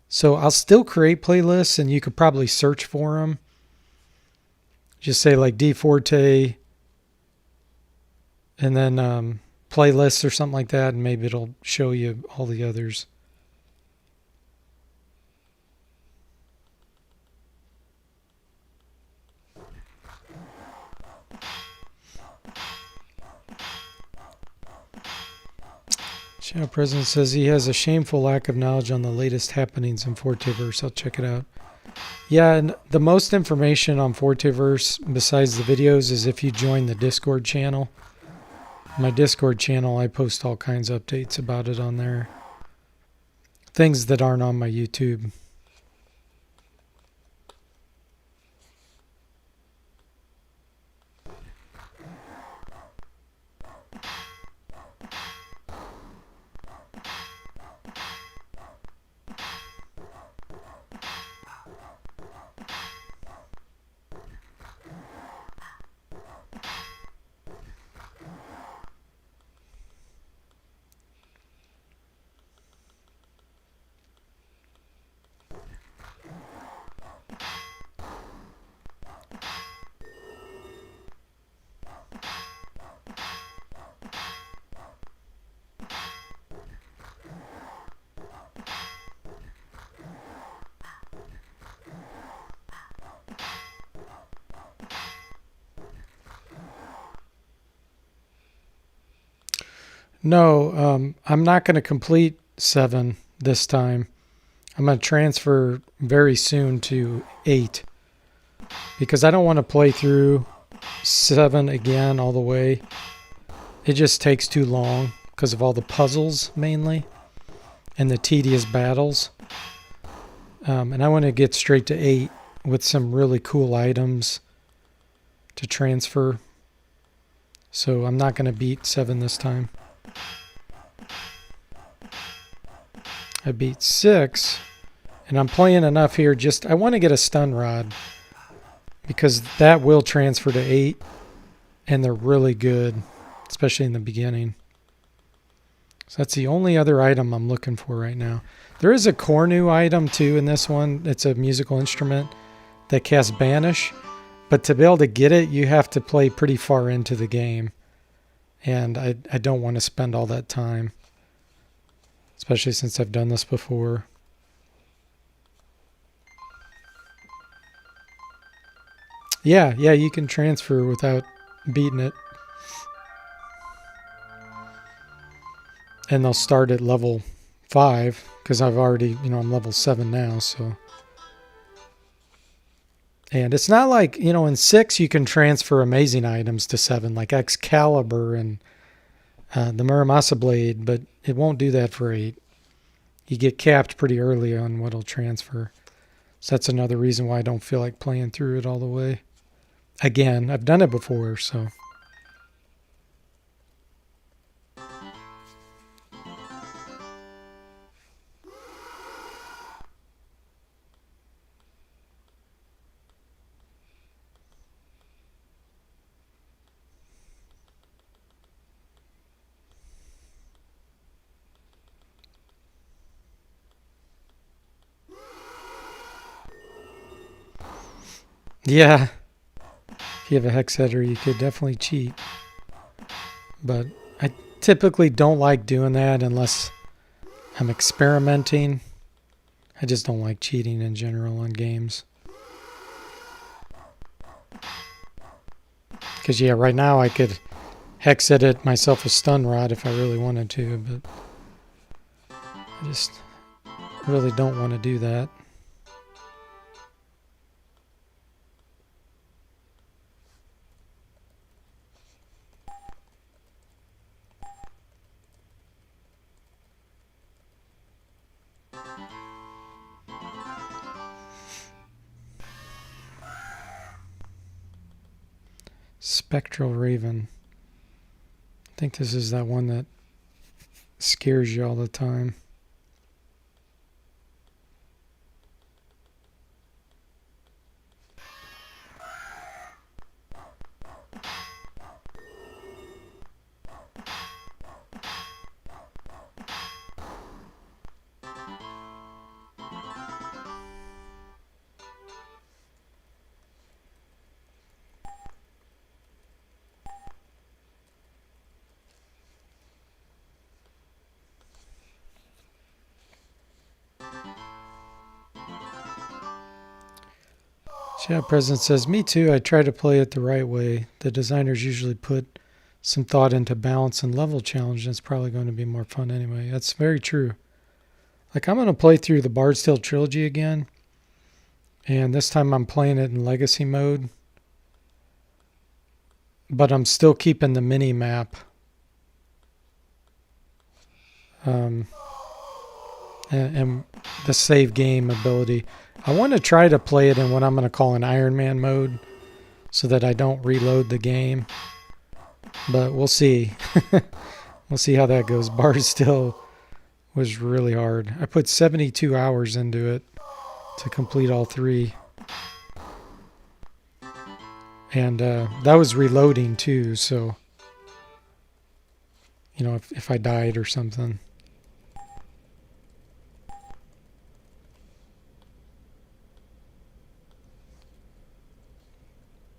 A: So I'll still create playlists, and you could probably search for them. Just say like D Forte and then playlists or something like that, and maybe it'll show you all the others. Shadow President says he has a shameful lack of knowledge on the latest happenings in Forteverse. I'll check it out. Yeah, and the most information on Forteverse besides the videos is if you join the Discord channel. My Discord channel, I post all kinds of updates about it on there. Things that aren't on my YouTube. No, I'm not going to complete 7 this time. I'm going to transfer very soon to 8 because I don't want to play through 7 again all the way. It just takes too long because of all the puzzles mainly and the tedious battles. And I want to get straight to 8 with some really cool items to transfer. So I'm not going to beat 7 this time. I beat 6, and I'm playing enough here. I want to get a stun rod because that will transfer to 8, and they're really good, especially in the beginning. So that's the only other item I'm looking for right now. There is a Cornu item too in this one. It's a musical instrument that casts Banish, but to be able to get it, you have to play pretty far into the game, and I don't want to spend all that time. Especially since I've done this before. Yeah, you can transfer without beating it. And they'll start at level 5, because I've already, I'm level 7 now, so. And it's not like, in 6 you can transfer amazing items to 7, like Excalibur and the Muramasa Blade, but it won't do that for 8. You get capped pretty early on what'll transfer. So that's another reason why I don't feel like playing through it all the way. Again, I've done it before, so. Yeah, if you have a hex header, you could definitely cheat. But I typically don't like doing that unless I'm experimenting. I just don't like cheating in general on games. Because, yeah, right now I could hex edit myself a stun rod if I really wanted to, but I just really don't want to do that. Spectral Raven. I think this is that one that scares you all the time. Chat President says, me too, I try to play it the right way. The designers usually put some thought into balance and level challenge, and it's probably going to be more fun anyway. That's very true. Like, I'm going to play through the Bard's Tale trilogy again, and this time I'm playing it in legacy mode, but I'm still keeping the mini map. And the save game ability. I want to try to play it in what I'm going to call an Iron Man mode so that I don't reload the game. But we'll see. We'll see how that goes. Bard's Tale was really hard. I put 72 hours into it to complete all three. And that was reloading too, so you know, if I died or something.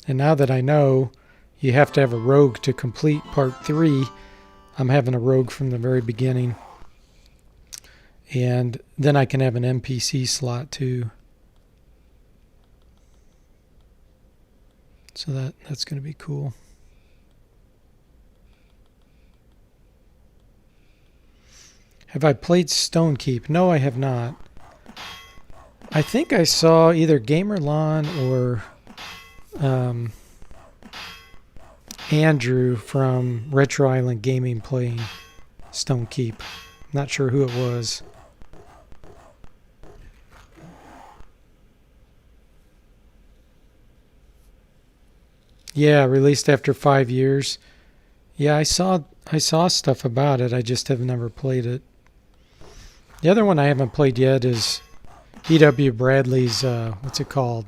A: And now that I know you have to have a rogue to complete part 3, I'm having a rogue from the very beginning. And then I can have an NPC slot too. So that's going to be cool. Have I played Stonekeep? No, I have not. I think I saw either Gamerlon or Andrew from Retro Island Gaming playing Stonekeep. Not sure who it was. Yeah, released after 5 years. Yeah, I saw stuff about it. I just have never played it. The other one I haven't played yet is E.W. Bradley's what's it called?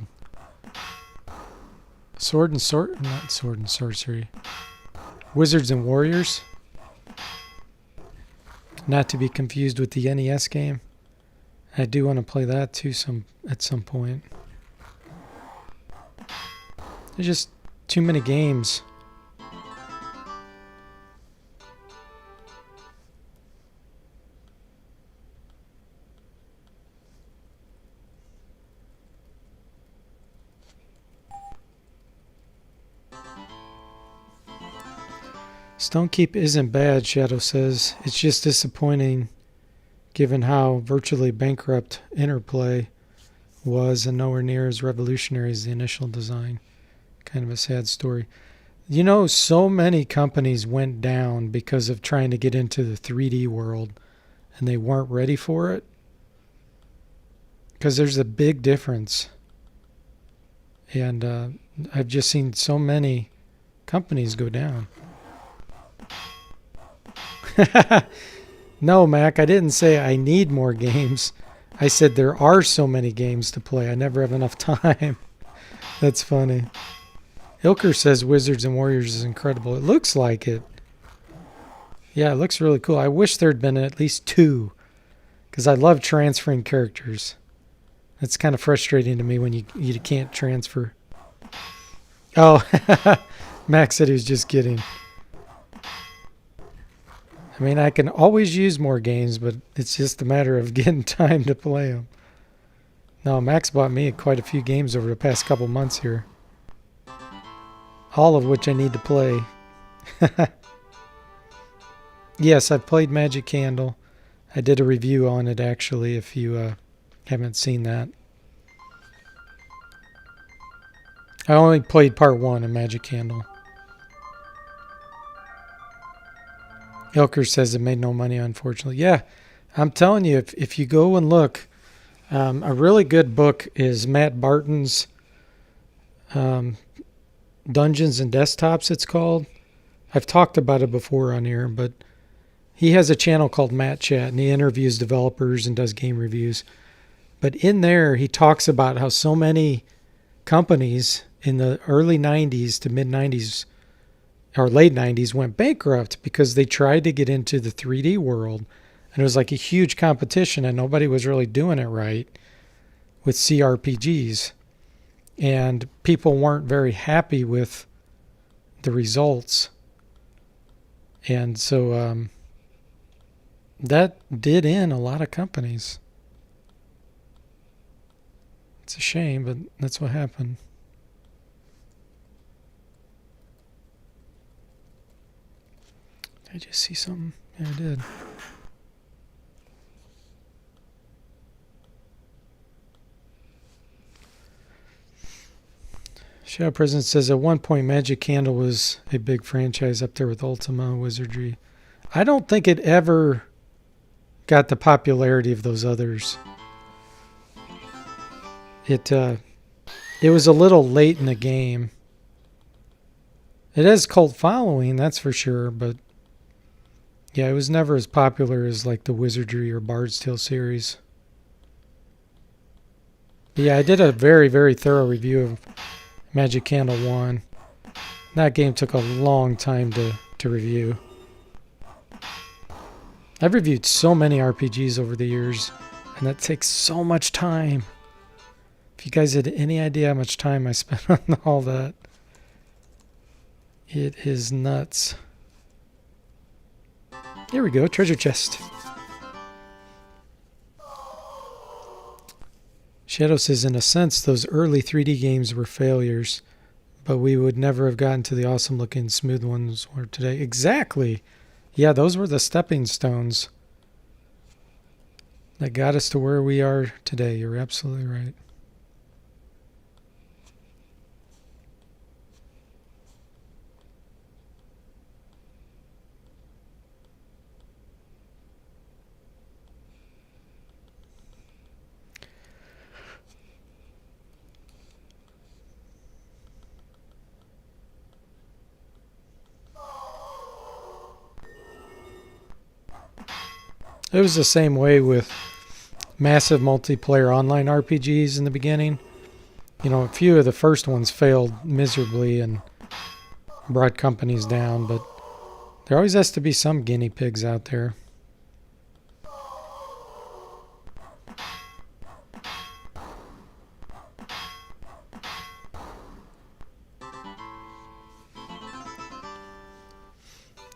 A: Not Sword and Sorcery. Wizards and Warriors. Not to be confused with the NES game. I do want to play that too at some point. There's just too many games. Stonekeep isn't bad, Shadow says. It's just disappointing given how virtually bankrupt Interplay was and nowhere near as revolutionary as the initial design. Kind of a sad story. You know, so many companies went down because of trying to get into the 3D world and they weren't ready for it. Because there's a big difference. And I've just seen so many companies go down. No, Mac, I didn't say I need more games. I said there are so many games to play. I never have enough time. That's funny. Ilker says Wizards and Warriors is incredible. It looks like it. Yeah, it looks really cool. I wish there'd been at least 2. Because I love transferring characters. It's kind of frustrating to me when you can't transfer. Oh, Max said he was just kidding. I mean, I can always use more games, but it's just a matter of getting time to play them. No, Max bought me quite a few games over the past couple months here. All of which I need to play. Yes, I've played Magic Candle. I did a review on it, actually, if you haven't seen that. I only played part 1 of Magic Candle. Ilker says it made no money, unfortunately. Yeah, I'm telling you, if you go and look, a really good book is Matt Barton's Dungeons and Desktops, it's called. I've talked about it before on here, but he has a channel called Matt Chat, and he interviews developers and does game reviews. But in there, he talks about how so many companies in the early 90s to mid 90s or late 90s went bankrupt because they tried to get into the 3D world. And it was like a huge competition, and nobody was really doing it right with CRPGs. And people weren't very happy with the results. And so that did in a lot of companies. It's a shame, but that's what happened. Did I just see something? Yeah, I did. Shadow President says at one point Magic Candle was a big franchise up there with Ultima, Wizardry. I don't think it ever got the popularity of those others. It was a little late in the game. It has cult following, that's for sure, but yeah, it was never as popular as like the Wizardry or Bard's Tale series. But yeah, I did a very, very thorough review of Magic Candle 1. That game took a long time to review. I've reviewed so many RPGs over the years, and that takes so much time. If you guys had any idea how much time I spent on all that, it is nuts. Here we go, treasure chest. Shadow says, in a sense, those early 3D games were failures, but we would never have gotten to the awesome looking smooth ones we're today. Exactly. Yeah, those were the stepping stones that got us to where we are today. You're absolutely right. It was the same way with massive multiplayer online RPGs in the beginning. You know, a few of the first ones failed miserably and brought companies down, but there always has to be some guinea pigs out there.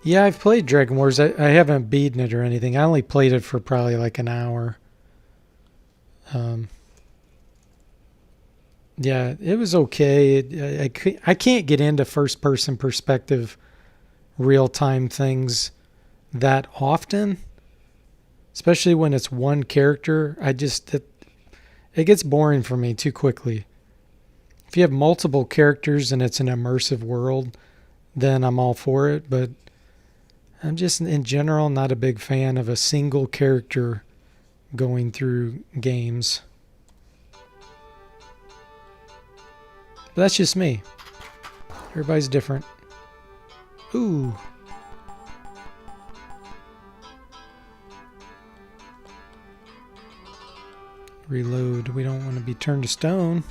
A: Yeah, I've played Dragon Wars. I haven't beaten it or anything. I only played it for probably like an hour. Yeah, it was okay. I can't get into first-person perspective, real-time things that often, especially when it's one character. It gets boring for me too quickly. If you have multiple characters and it's an immersive world, then I'm all for it, but I'm just, in general, not a big fan of a single character going through games. But that's just me. Everybody's different. Ooh. Reload. We don't want to be turned to stone.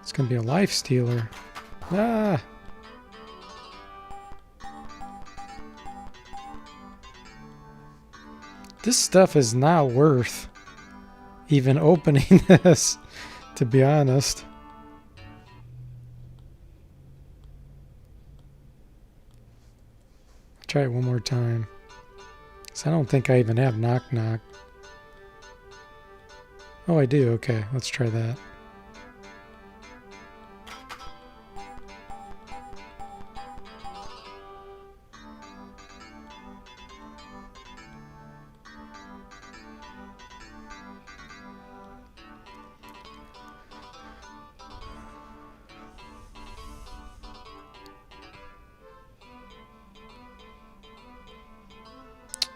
A: It's going to be a life stealer. Ah! This stuff is not worth even opening this, to be honest. Try it one more time. So I don't think I even have knock knock. Oh, I do. Okay, let's try that.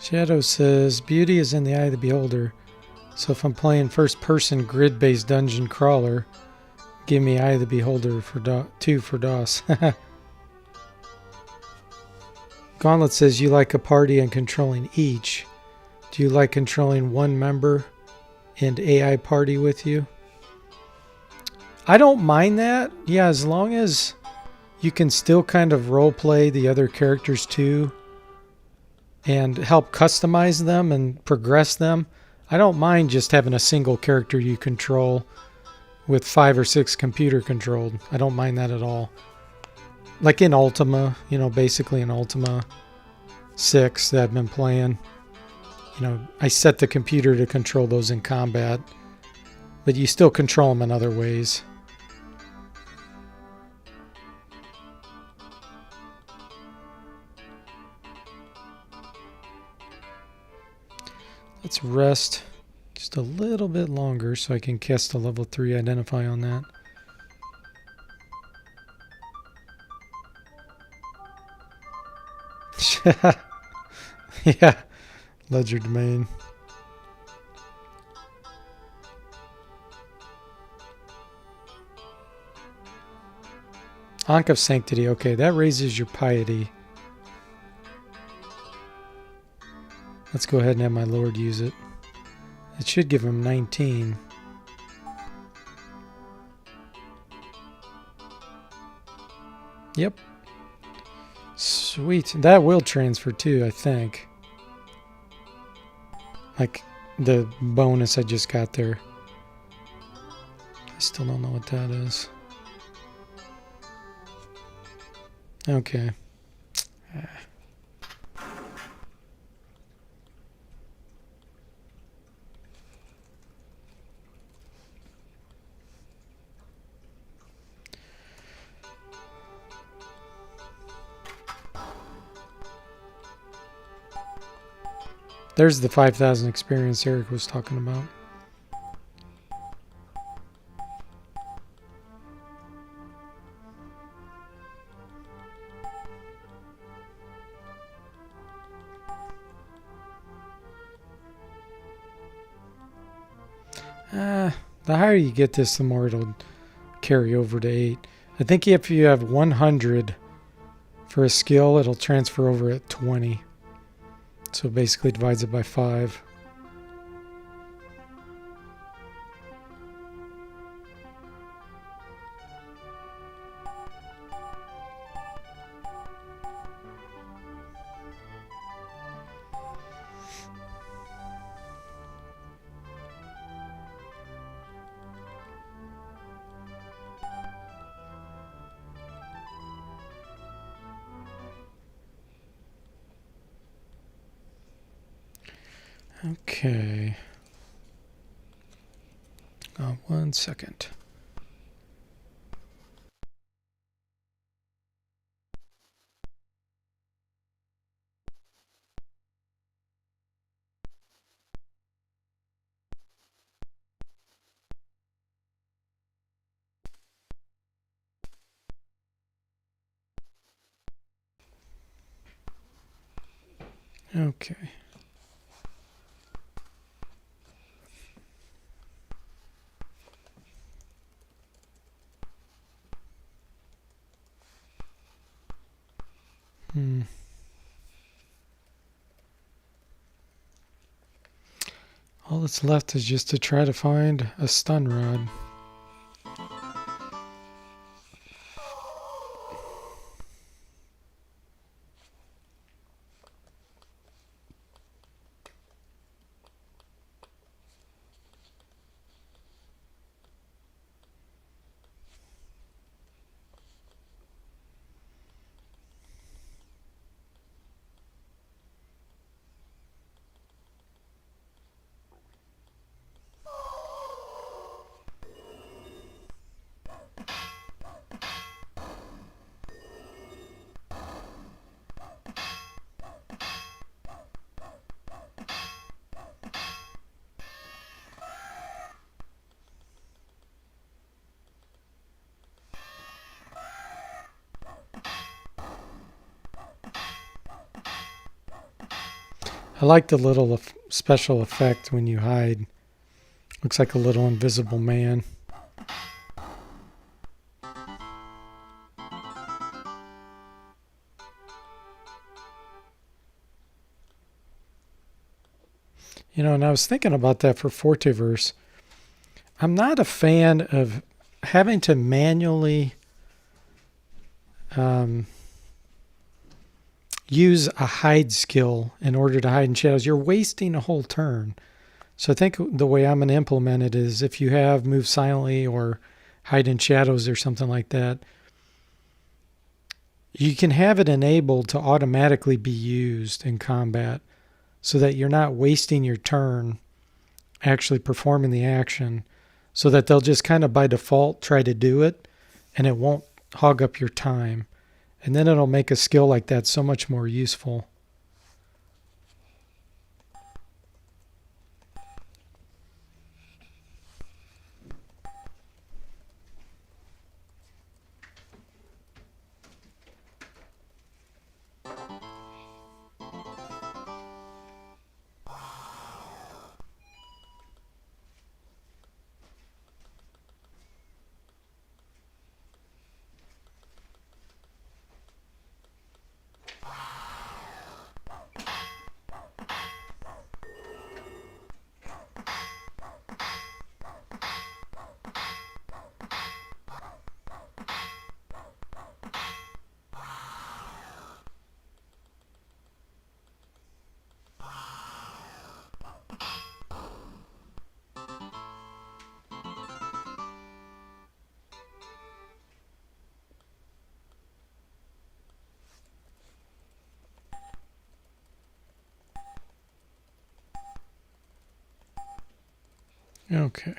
A: Shadow says, beauty is in the eye of the beholder. So if I'm playing first-person grid-based dungeon crawler, give me Eye of the Beholder for 2 for DOS. Gauntlet says, you like a party and controlling each. Do you like controlling one member and AI party with you? I don't mind that. Yeah, as long as you can still kind of roleplay the other characters too and help customize them and progress them. I don't mind just having a single character you control with 5 or 6 computer controlled. I don't mind that at all. Like in Ultima, you know, basically in Ultima 6 that I've been playing. You know, I set the computer to control those in combat, but you still control them in other ways. Let's rest just a little bit longer so I can cast a level 3 identify on that. Yeah, ledger domain. Ankh of Sanctity. Okay, that raises your piety. Let's go ahead and have my Lord use it. It should give him 19. Yep. Sweet. That will transfer too, I think. Like the bonus I just got there. I still don't know what that is. Okay. There's the 5,000 experience Eric was talking about. The higher you get this, the more it'll carry over to 8. I think if you have 100 for a skill, it'll transfer over at 20. So it basically divides it by 5. Okay. 1 second. Okay. All that's left is just to try to find a stun rod. I like the little special effect when you hide. Looks like a little invisible man. You know, and I was thinking about that for Fortiverse. I'm not a fan of having to manually use a hide skill in order to hide in shadows. You're wasting a whole turn. So I think the way I'm going to implement it is if you have move silently or hide in shadows or something like that, you can have it enabled to automatically be used in combat so that you're not wasting your turn actually performing the action, so that they'll just kind of by default try to do it and it won't hog up your time. And then it'll make a skill like that so much more useful. Okay.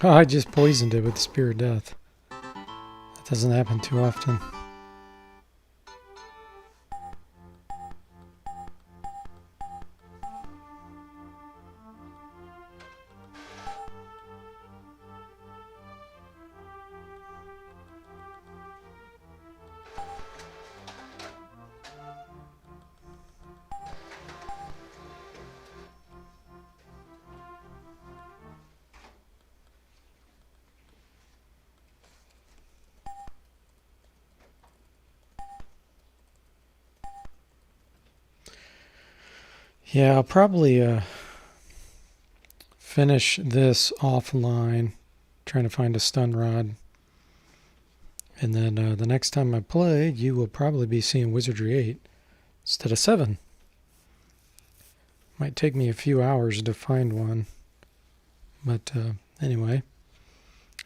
A: Oh, I just poisoned it with Spear of Death. That doesn't happen too often. Yeah, I'll probably finish this offline, trying to find a stun rod. And then the next time I play, you will probably be seeing Wizardry 8 instead of 7. Might take me a few hours to find one. But anyway,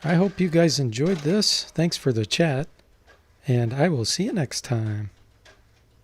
A: I hope you guys enjoyed this. Thanks for the chat, and I will see you next time.